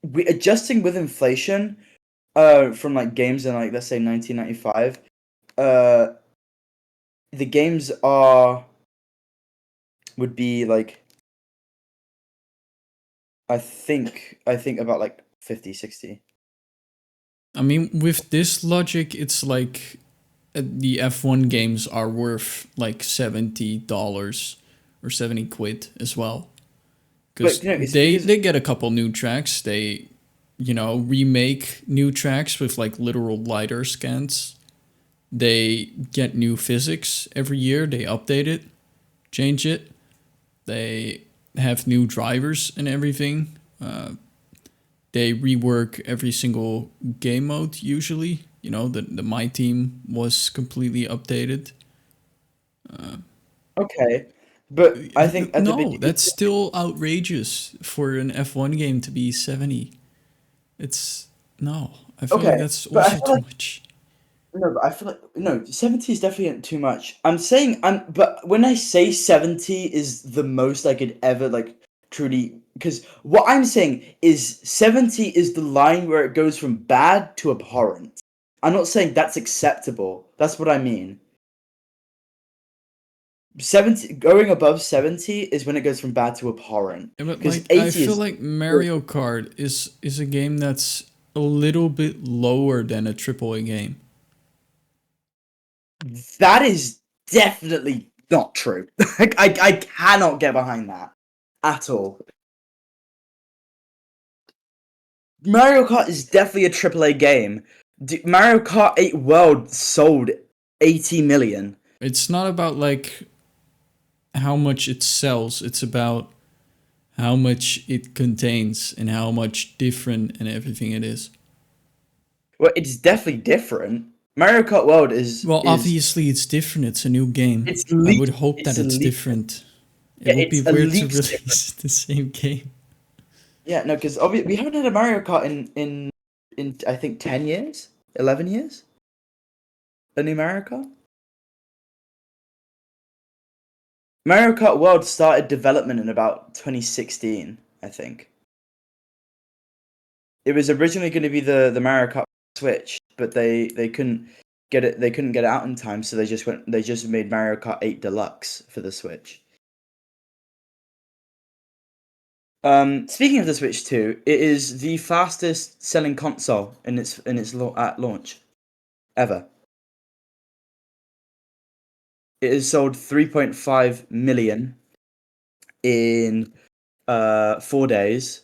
we adjusting with inflation. From like games in like let's say 1995. Uh, the games are would be like I think about like 50, 60. I mean, with this logic, it's like the F1 games are worth like $70 or 70 quid as well. Because But it's they, because they get a couple new tracks. They, remake new tracks with like literal LiDAR scans. They get new physics every year. They update it, change it. They have new drivers and everything. They rework every single game mode usually. The My Team was completely updated. okay, but I think at the No, beginning, that's still outrageous for an F1 game to be 70. It's no. I feel like okay, that's but I also feel too like much. no, but I feel like no, 70 is definitely too much. But when I say 70 is the most I could ever like truly, because what I'm saying is 70 is the line where it goes from bad to abhorrent. I'm not saying that's acceptable. That's what I mean. 70 going above 70 is when it goes from bad to abhorrent. Yeah, but Because like I 80 feel is like Mario Kart is a game that's a little bit lower than a AAA game. That is definitely not true. I cannot get behind that at all. Mario Kart is definitely a AAA game. Mario Kart 8 World sold 80 million. It's not about like how much it sells. It's about how much it contains and how much different and everything it is. Well, it's definitely different. Mario Kart World Well, is obviously it's different. It's a new game. it's I would leap hope it's that a it's leap. different. It Yeah, would be it's a weird to leaps different. release the same game. Yeah, no, because we haven't had a Mario Kart in I think 10 years, 11 years. A new Mario Kart. Mario Kart World started development in about 2016, I think. It was originally going to be the Mario Kart Switch, but they couldn't get it. They couldn't get it out in time, so they just made Mario Kart 8 Deluxe for the Switch. Speaking of the Switch 2, it is the fastest selling console at launch ever. It has sold 3.5 million in 4 days.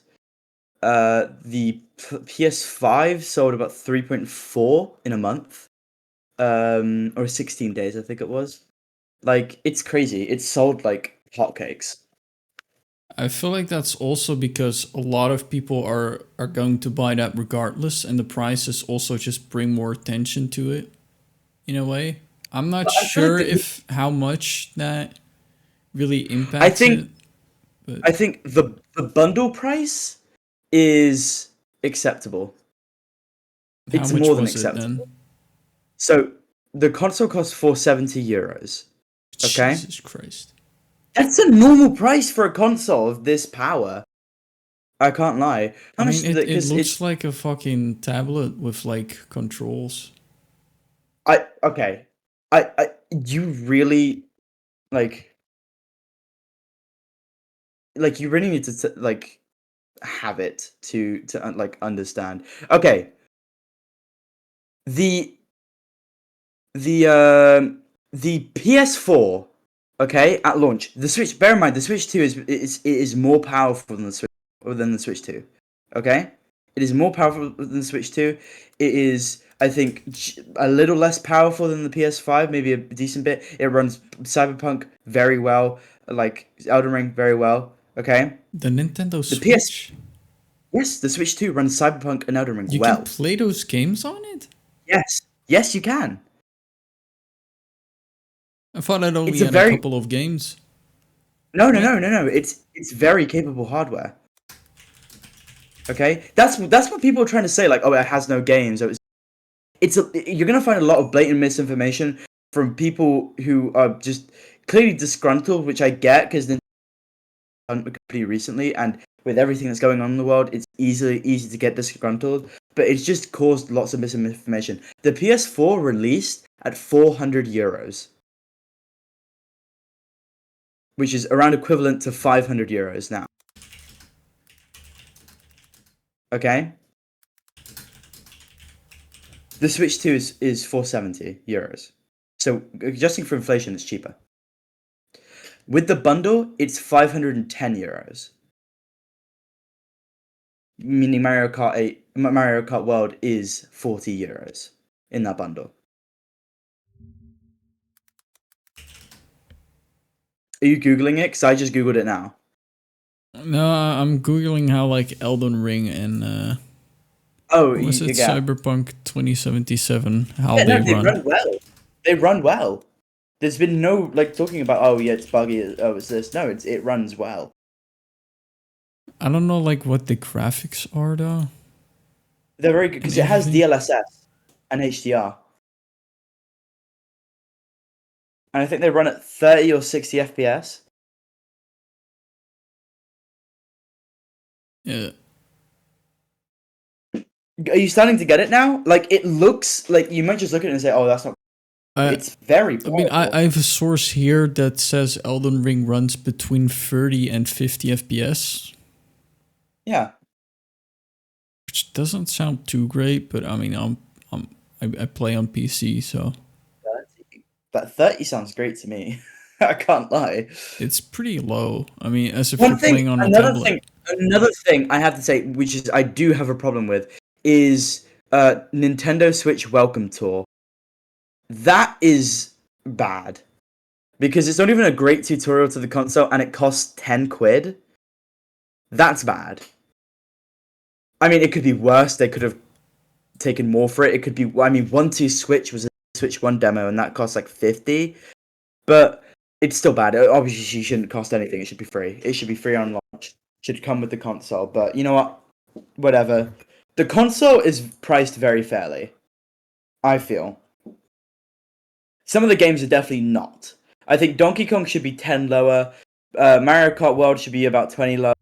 The PS5 sold about 3.4 in a month, or 16 days, I think it was. Like, it's crazy. It's sold like hotcakes. I feel like that's also because a lot of people are going to buy that regardless, and the prices also just bring more attention to it in a way. I'm not But I feel like sure if how much that really I impacts think it, but I think the bundle price is acceptable. how It's much more than was it then? acceptable. So the console costs 470 euros. Okay, Jesus Christ. that's a normal price for a console of this power. I can't lie. I How mean, much? it Because looks it's like a fucking tablet with like controls. I okay. I you really like you really need to like have it to like understand. Okay, the the the PS4, okay, at launch. The Switch. Bear in mind, the Switch 2 is more powerful than the Switch 2. Okay, it is more powerful than the Switch 2. It is, I think, a little less powerful than the PS5, maybe a decent bit. It runs Cyberpunk very well, like Elden Ring very well. Okay, The Nintendo the PS Switch? yes, the Switch 2 runs Cyberpunk and Elden Ring You can well. play those games on it? Yes, yes, you can. I thought it only It's a had a very couple of games. no, I no, mean, no, no, no. It's very capable hardware. Okay, that's what people are trying to say. Like, oh, it has no games. You're gonna find a lot of blatant misinformation from people who are just clearly disgruntled, which I get because they've done a company recently, and with everything that's going on in the world, it's easy to get disgruntled. But it's just caused lots of misinformation. The PS4 released at 400 euros, which is around equivalent to 500 euros now. Okay. The Switch 2 is 470 euros. So adjusting for inflation, it's cheaper. With the bundle, it's 510 euros. Meaning Mario Kart World is 40 euros in that bundle. Are you Googling it? Because I just Googled it now. no, I'm googling how like Elden Ring and Oh, what was it, yeah. Cyberpunk 2077, how Yeah, they no, they run. run well. They run well. There's been no like talking about, oh yeah, it's buggy, oh it's this. No, it runs well. I don't know like what the graphics are though They're very good and because it has everything. DLSS and HDR. And I think they run at 30 or 60 FPS. Yeah. Are you starting to get it now? Like, it looks like you might just look at it and say, "Oh, that's not." I It's very I mean, powerful. I have a source here that says Elden Ring runs between 30 and 50 FPS, Yeah, which doesn't sound too great, but I mean, I play on PC, so That 30 sounds great to me. I can't lie. It's pretty low. I mean, as if One you're thing, playing on a another tablet. thing, another thing I have to say, which is I do have a problem with, is Nintendo Switch Welcome Tour. That is bad because it's not even a great tutorial to the console, and it costs 10 quid. That's bad. I mean, it could be worse. They could have taken more for it. It could be. I mean, 1-2 Switch was a Switch One demo, and that cost like 50. But it's still bad. Obviously, it shouldn't cost anything. It should be free. It should be free on launch. Should come with the console. But you know what? Whatever. The console is priced very fairly, I feel. Some of the games are definitely not. I think Donkey Kong should be 10 lower. Mario Kart World should be about 20 lower.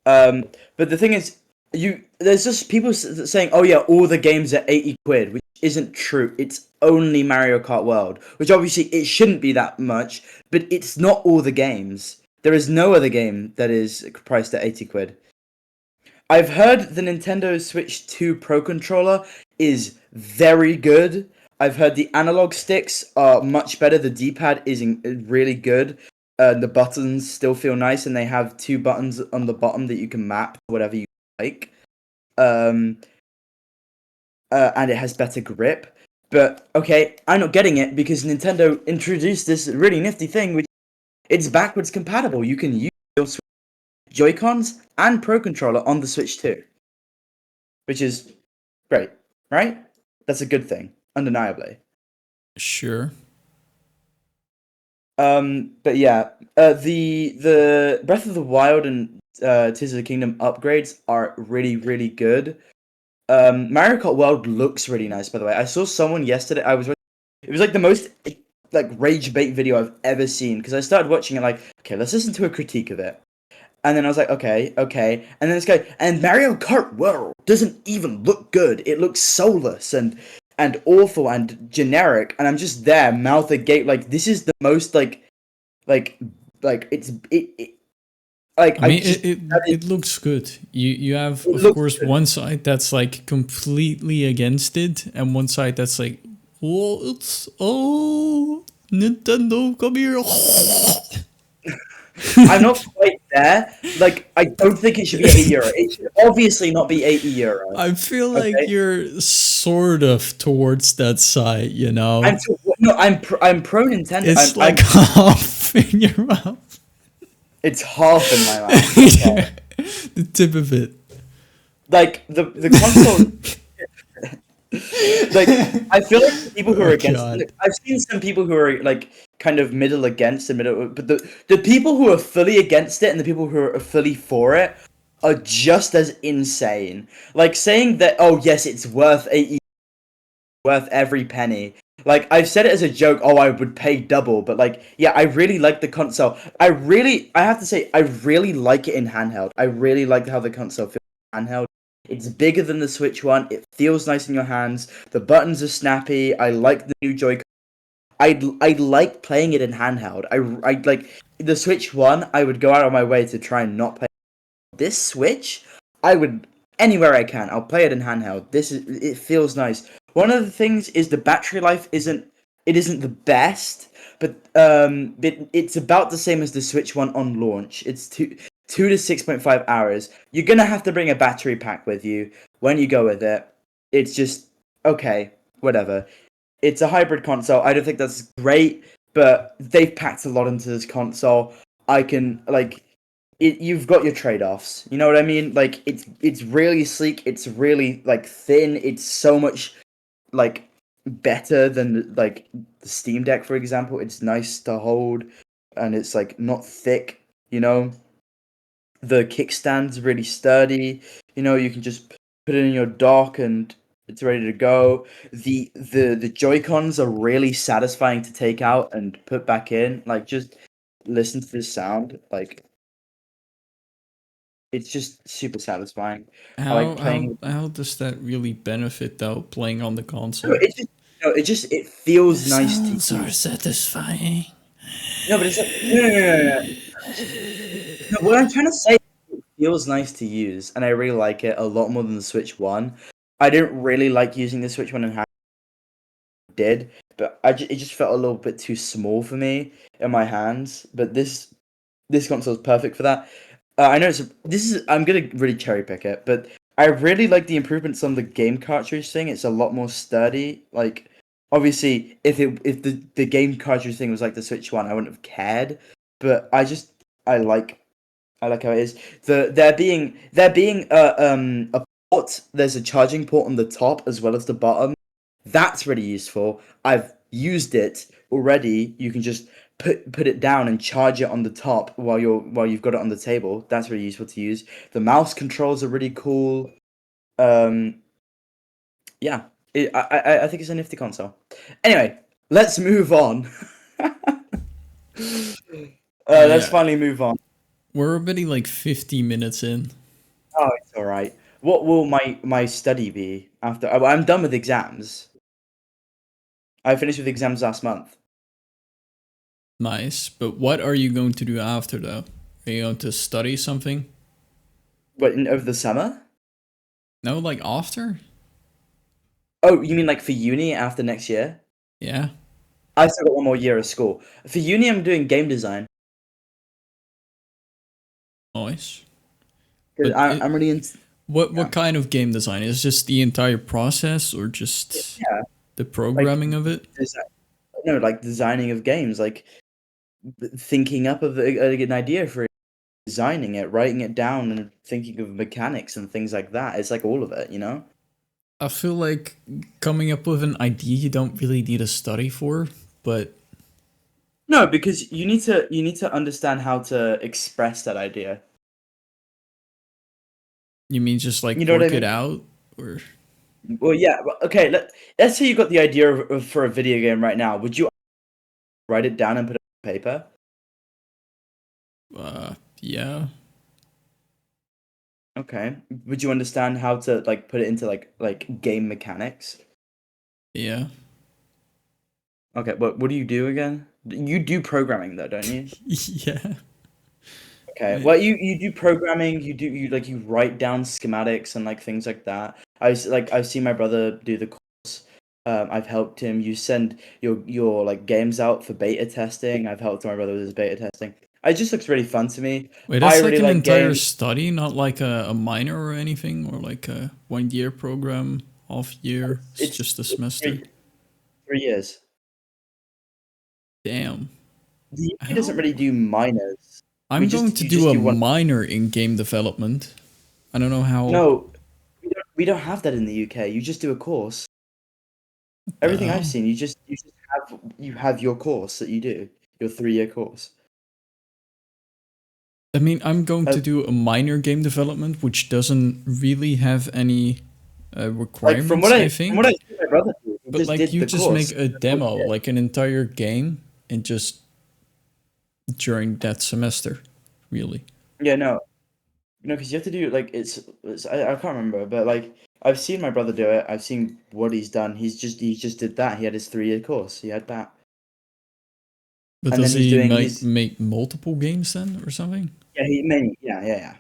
But the thing is, there's just people saying, "Oh yeah, all the games are 80 quid," which isn't true. It's only Mario Kart World, which obviously it shouldn't be that much, but it's not all the games. There is no other game that is priced at 80 quid. I've heard the Nintendo Switch 2 Pro controller is very good. I've heard the analog sticks are much better. The D-pad is really good. The buttons still feel nice, and they have 2 buttons on the bottom that you can map to whatever you like. Um, and it has better grip. But okay, I'm not getting it because Nintendo introduced this really nifty thing, which it's backwards compatible. You can use your Joy-Cons and Pro Controller on the Switch 2, which is great, right? That's a good thing, undeniably. Sure. But yeah, the Breath of the Wild and Tears of the Kingdom upgrades are really good. Mario Kart World looks really nice, by the way. I saw someone yesterday. It was like the most like rage bait video I've ever seen because I started watching it like, okay, let's listen to a critique of it. And then I was like, okay. And then this guy, and Mario Kart World doesn't even look good. It looks soulless and awful and generic. And I'm just there, mouth agape, like this is the most like it like I I mean, just it looks good. You have, it of looks course, good. one side that's like completely against it, and one side that's like, oh, it's Nintendo, come here. I'm not quite there. Like I don't think it should be €80. It should obviously not be €80. I feel like Okay. you're sort of towards that side, you know? I'm pro Nintendo. It's like I'm half in your mouth. It's half in my mouth. Okay. The tip of it. Like the console. Like I feel like the people who are Oh, against. God. I've seen some people who are like kind of middle against and middle, but the people who are fully against it and the people who are fully for it are just as insane. Like saying that, oh yes, it's worth 80, worth every penny. Like I've said it as a joke. Oh, I would pay double, but like, yeah, I really like the console. I have to say, I really like it in handheld. I really like how the console feels in handheld. It's bigger than the Switch one. It feels nice in your hands. The buttons are snappy. I like the new Joy. I like playing it in handheld. I like the Switch one. I would go out of my way to try and not play this Switch. I would anywhere I can. I'll play it in handheld. It feels nice. One of the things is the battery life isn't the best, but it's about the same as the Switch one on launch. It's 2 to 6.5 hours. You're gonna have to bring a battery pack with you when you go with it. It's just okay, whatever. It's a hybrid console. I don't think that's great, but they've packed a lot into this console. I can like it. You've got your trade-offs. You know what I mean? Like it's really sleek. It's really like thin. It's so much like better than like the Steam Deck, for example. It's nice to hold, and it's like not thick. You know, the kickstand's really sturdy. You know, you can just put it in your dock and it's ready to go. The Joy-Cons are really satisfying to take out and put back in. Like just listen to this sound. Like it's just super satisfying. I like playing. How does that really benefit though, playing on the No, console? it just it The feels nice to sounds are use. satisfying. No, but it's like no. No, what I'm trying to say, it feels nice to use, and I really like it a lot more than the Switch One. I didn't really like using the Switch One in hand, did, but it just felt a little bit too small for me in my hands. But this console is perfect for that. I know I'm gonna really cherry pick it, but I really like the improvements on the game cartridge thing. It's a lot more sturdy. Like, obviously, if the game cartridge thing was like the Switch one, I wouldn't have cared. But I like I like how it is. There being a port. There's a charging port on the top as well as the bottom. That's really useful. I've used it already. You can just put it down and charge it on the top while you've got it on the table. That's really useful to use. The mouse controls are really cool. Um, yeah, I think it's a nifty console. Anyway, let's move on. Let's Yeah, finally move on. we're already like 50 minutes in. Oh, it's all right. What will my study be after? I'm done with exams. I finished with exams last month. Nice. But what are you going to do after though? Are you going to study something? But over the summer? No, like after? Oh, you mean like for uni after next year? Yeah. I've still got one more year of school. For uni, I'm doing game design Nice. because But I'm really into. what Yeah, kind of game design? Is it just the entire process or just yeah, the like programming of it? design, no, like designing of games, like thinking up of an idea for it, designing it, writing it down, and thinking of mechanics and things like that. It's like all of it, you know. I feel like coming up with an idea you don't really need a study for, but No, because you need to understand how to express that idea. you mean just You like know what I work it mean? out or Well, yeah. Okay. Let's say you got the idea for a video game right now. Would you write it down and put it on paper? yeah. Okay. Would you understand how to like put it into like game mechanics? Yeah. Okay. What do you do again? You do programming though, don't you? Yeah. Okay. I, Well, you do programming. You write down schematics and like things like that. I've seen my brother do the course. I've helped him. You send your like games out for beta testing. I've helped my brother with his beta testing. It just looks really fun to me. wait, I that's like really an like entire games. study, not like a minor or anything, or like a 1 year program, half year. It's It's just a it's semester. 3 years. Damn. The UK doesn't How? really do minors. I'm going to You do just a do one. minor in game development. I don't know how. No, we don't have that in the UK. You just do a course. The Everything I've hell? seen, you have your course that you do, your 3 year course. I mean, I'm going Uh, to do a minor game development, which doesn't really have any like requirements, I from what I think. see my brother do, he But just like, did you the just make course. a That's all demo, he did. like an entire game, and just during that semester, really. Yeah, no, because you have to do like I can't remember, but like I've seen my brother do it. I've seen what he's done. He just did that. He had his 3 year course. He had that, But and does then he's he doing make multiple games then, or something? yeah.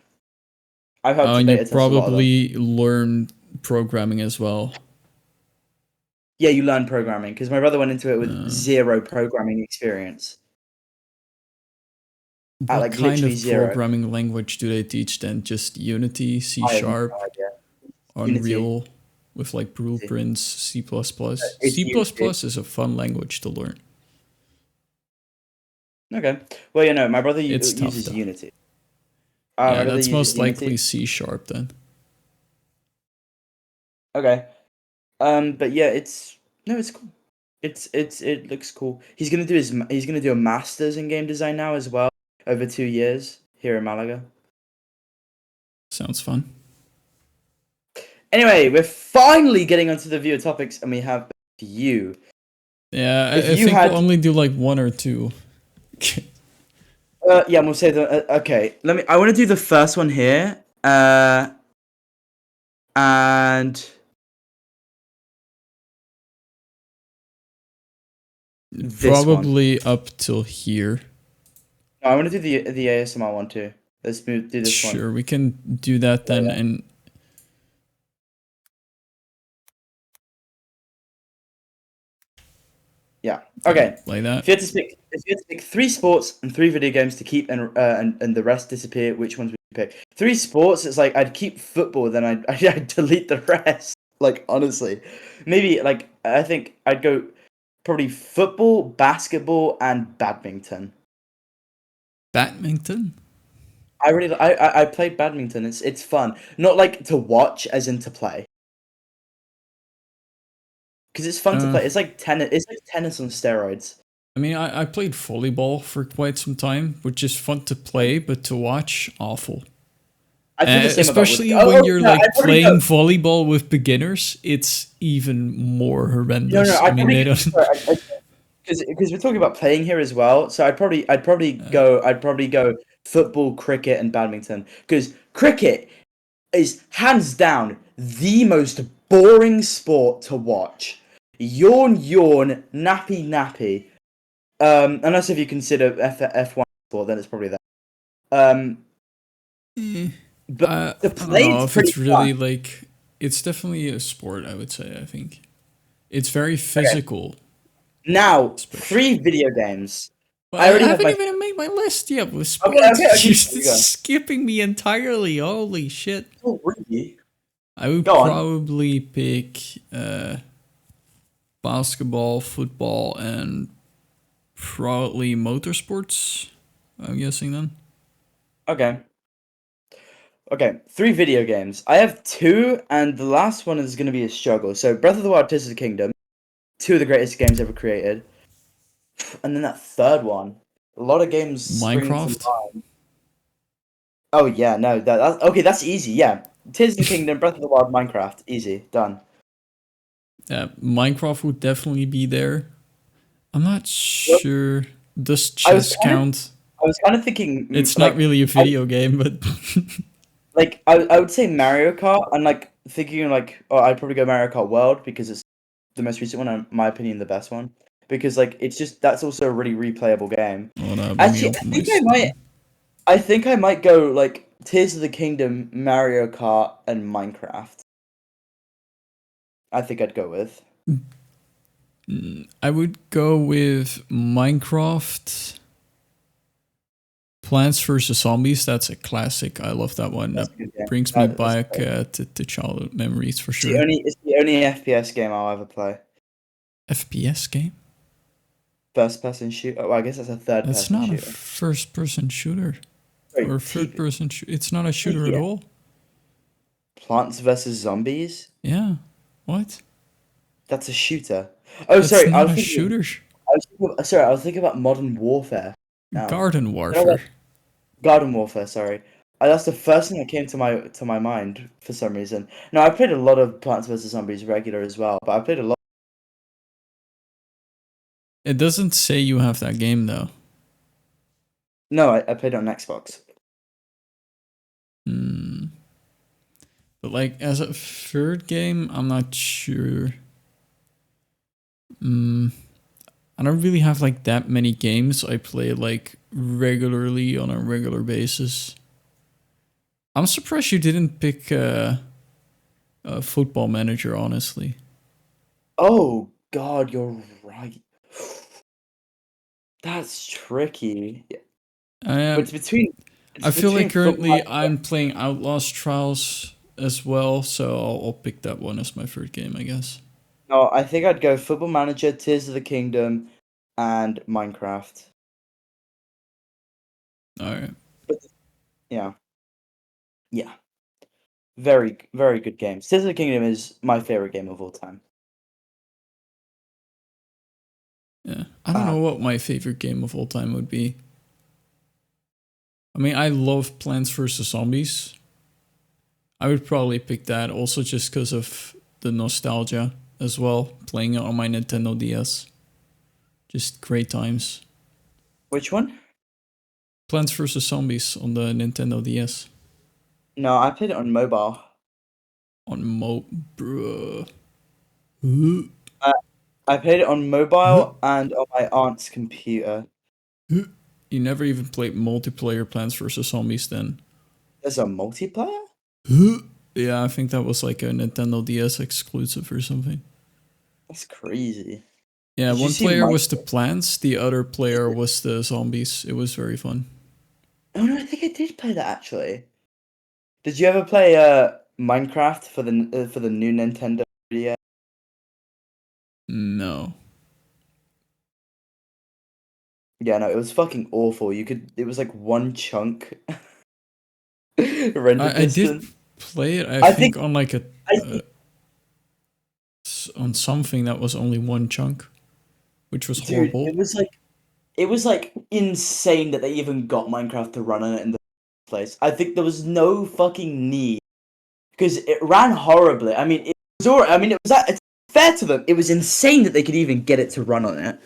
I've helped to And you beta test a lot of them. probably learn programming as well. Yeah, you learn programming because my brother went into it with Uh, zero programming experience. At what like kind literally of zero. programming language do they teach then? Just Unity, C I have no Sharp, idea. Unity. Unreal, with like blueprints, C++. It's C++ Unity. is a fun language to learn. Okay. Well, my brother It's tough uses though. Unity. Yeah, My brother that's uses most Unity. likely C Sharp then. Okay. But yeah, it's no, it's cool. It looks cool. He's gonna do a master's in game design now as well over 2 years here in Malaga. Sounds fun. Anyway, we're finally getting onto the viewer topics, and we have you. Yeah, If I you think we'll had, only do like one or two. yeah, we'll say the okay. I want to do the first one here. And this one. Probably up till here. No, I want to do the ASMR one too. Do this one. Sure, we can do that Yeah, then. yeah. And Yeah. Yeah, Okay. like that. If you had to pick three sports and three video games to keep and the rest disappear, which ones would you pick? Three sports. It's like I'd keep football, then I'd delete the rest. Like honestly, maybe like I think I'd go probably football, basketball, and badminton. Badminton? I played badminton. It's fun. Not like to watch, as in to play. Because it's fun to Uh, play. It's like tennis. It's like tennis on steroids. I mean, I played volleyball for quite some time, which is fun to play, but to watch, awful. I feel the same about with. Especially when Oh you're no, like I'd probably playing go. volleyball with beginners, it's even more No, horrendous. I I'd mean, probably they go. don't. Sorry, because we're talking about playing here as well. So I'd probably go football, cricket, and badminton. Because cricket is hands down the most boring sport to watch. Yawn, yawn, nappy, nappy. Unless if you consider F1 sport, then it's probably that. Um, Eh, but to I don't play, know it's if pretty it's fun. really like. It's definitely a sport, I would say. I think it's very Okay, physical, now especially. three video games. But I I already have haven't my. even made my list yet with Okay, sports. okay, You're okay. just You go. skipping me entirely. Holy shit. Oh, really? I would Go on. probably pick basketball, football, and probably motorsports. I'm guessing then. Okay. Okay, three video games. I have two, and the last one is going to be a struggle. So, Breath of the Wild, Tears of the Kingdom, two of the greatest games ever created. And then that third one, a lot of games spring to Minecraft. mind. Oh yeah, no, okay. That's easy. Yeah, Tears of the Kingdom, Breath of the Wild, Minecraft, easy, done. Minecraft would definitely be there. I'm not Well, sure. Does I was chess kind of, count? I was kind of thinking It's not like, really a I, video game, but I would say Mario Kart, and like thinking like, oh, I'd probably go Mario Kart World because it's the most recent one, and in my opinion, the best one. Because like it's just that's also a really replayable game. oh, that'd bring me Actually, up on my Steam. I think I might go like Tears of the Kingdom, Mario Kart, and Minecraft. I think I'd go with. I would go with Minecraft. Plants vs Zombies. That's a classic. I love that one. That's That a good game. brings me That's back to childhood memories for it's the sure. only it's the only FPS game I'll ever play. FPS game? First person shooter. Oh, well, I guess that's a third That's person not a shooter. first person shooter Sorry, or third person. It's not a shooter at TPS. all. Plants vs Zombies. Yeah. What? That's a shooter. Oh, That's sorry. not a shooter. Sorry. I was thinking about Modern Warfare. No, Garden you know what? Warfare. Garden Warfare. Sorry. That's the first thing that came to my mind for some reason. No, I played a lot of Plants vs Zombies regular as well, but I played a lot. It doesn't say you have that game though. No, I played it on Xbox. Hmm. But like as a third game, I'm not sure. Hmm. I don't really have like that many games I play like regularly on a regular basis. I'm surprised you didn't pick a Football Manager, honestly. Oh God, you're right. That's tricky. I But am. it's I feel like between football. currently I'm playing Outlaws Trials as well, so I'll pick that one as my third game, I guess. No, I think I'd go Football Manager, Tears of the Kingdom, and Minecraft. All right. But yeah, yeah, very good game. Tears of the Kingdom is my favorite game of all time. Yeah. I don't Uh, know what my favorite game of all time would be. I mean, I love Plants vs Zombies. I would probably pick that also just because of the nostalgia as well, playing it on my Nintendo DS. Just great times. which one? Plants vs Zombies on the Nintendo DS. No, I played it on mobile. On bruh. Huh? Uh, I played it on Huh? mobile and on my aunt's computer. Huh? You never even played multiplayer Plants vs Zombies then? There's a multiplayer? Huh? Yeah, I think that was like a Nintendo DS exclusive or something. That's crazy. Yeah, Did you one see player my? was the plants, the other player was the zombies. It was very fun. Oh no, I think I did play that actually. Did you ever play Minecraft for the new Nintendo 3DS? No. Yeah, no, it was fucking awful. It was like one chunk render I did distance. play it, I I think think, on like I think, on something that was only one chunk, which was dude, horrible. it was like insane that they even got Minecraft to run on it in the first place. I think there was no fucking need because it ran horribly. I mean, it was all, I mean, it was it's fair to them. It was insane that they could even get it to run on it.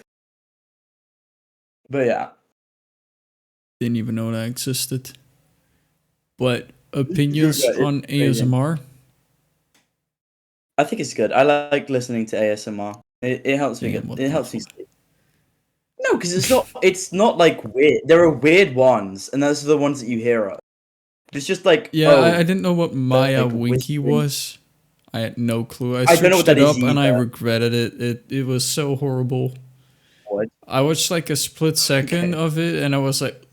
But yeah, Didn't even know that existed. But Dude, opinions yeah, it's on crazy. ASMR? I think it's good. I like listening to ASMR. It helps me Damn, get what it the helps me fuck? sleep. No, because it's not like weird. There are weird ones, and those are the ones that you hear of. It's just like, Yeah, I oh, didn't know what Maya like Winky whispering. was. I had no clue. I I don't know what searched that it is up and I either. regretted it. It was so horrible. What? I watched like a split second Okay. of it and I was like,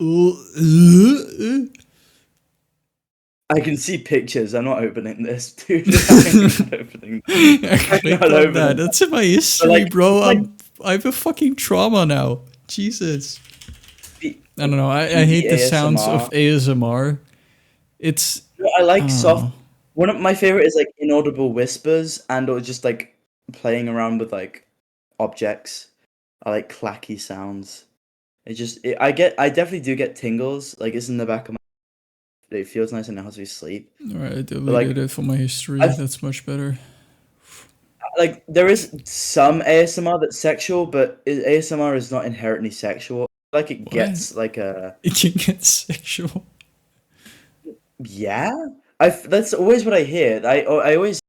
I can see pictures. I'm not opening this, dude. I'm not opening. I I'm clicked not on that. opening that. That's in my But history, like, bro. it's like I have a fucking trauma now. Jesus. the I don't know. I indie hate the sounds of ASMR. ASMR. It's I I like don't soft. know. One of my favorite is like inaudible whispers and or just like playing around with like objects. I like clacky sounds. I definitely do get tingles. Like it's in the back of my. It feels nice and it helps me sleep. Alright, I But deleted like it from my history. I've That's much better. like there is some ASMR that's sexual, but ASMR is not inherently sexual. Like it What? gets like a It can get sexual. yeah. That's always what I hear. I always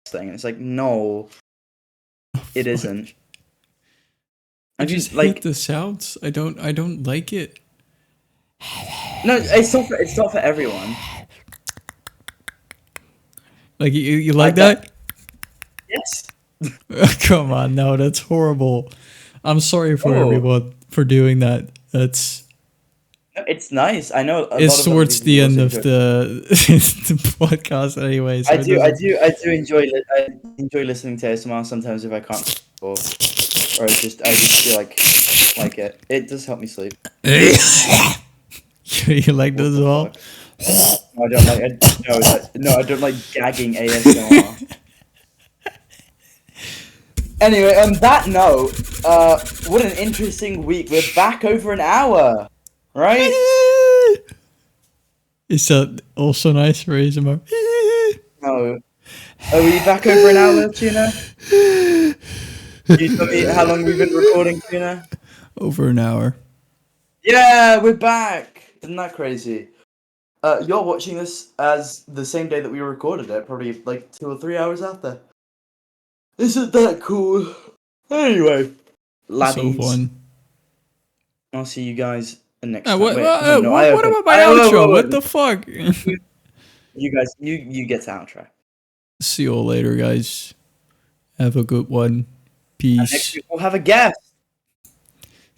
thing. It's like no, it Fuck. isn't. I I just can hate like the sounds. I don't like it. no, it's not for everyone. Like you I like that that? yes. Come on, no, that's horrible. I'm sorry for Oh, everyone for doing that. That's no, it's nice. I know a lot it's of other towards people who the end also of enjoy. the podcast anyway, so it doesn't. I do enjoy I enjoy listening to ASMR sometimes if I can't sleep or I just feel like it. It does help me sleep. You like What this as the well? fuck? No, I don't like. No, I don't like gagging ASMR. Anyway, on that note, what an interesting week. We're back over an hour, right? Is that also nice for ASMR? No. Are we back over an hour, Tuna? You tell me how long we've been recording, Tuna? Over an hour. Yeah, we're back. Isn't that crazy? You're watching this as the same day that we recorded it, probably like 2 or 3 hours after. Isn't that cool? Anyway, So laddies, fun. I'll see you guys next time. What, Wait, no, no, I what open. about my Wait, outro? wait, What wait. the fuck? You guys, you get soundtrack. See you all later, guys. Have a good one. And next Peace. week we'll have a guest.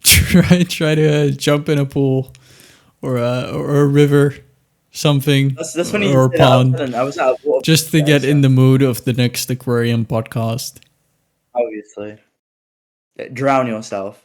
Try to jump in a pool or a river, something, That's funny you or a say that. pond, I was out of water. just to Yeah, get in so the mood of the next Aquarium podcast. obviously, drown yourself.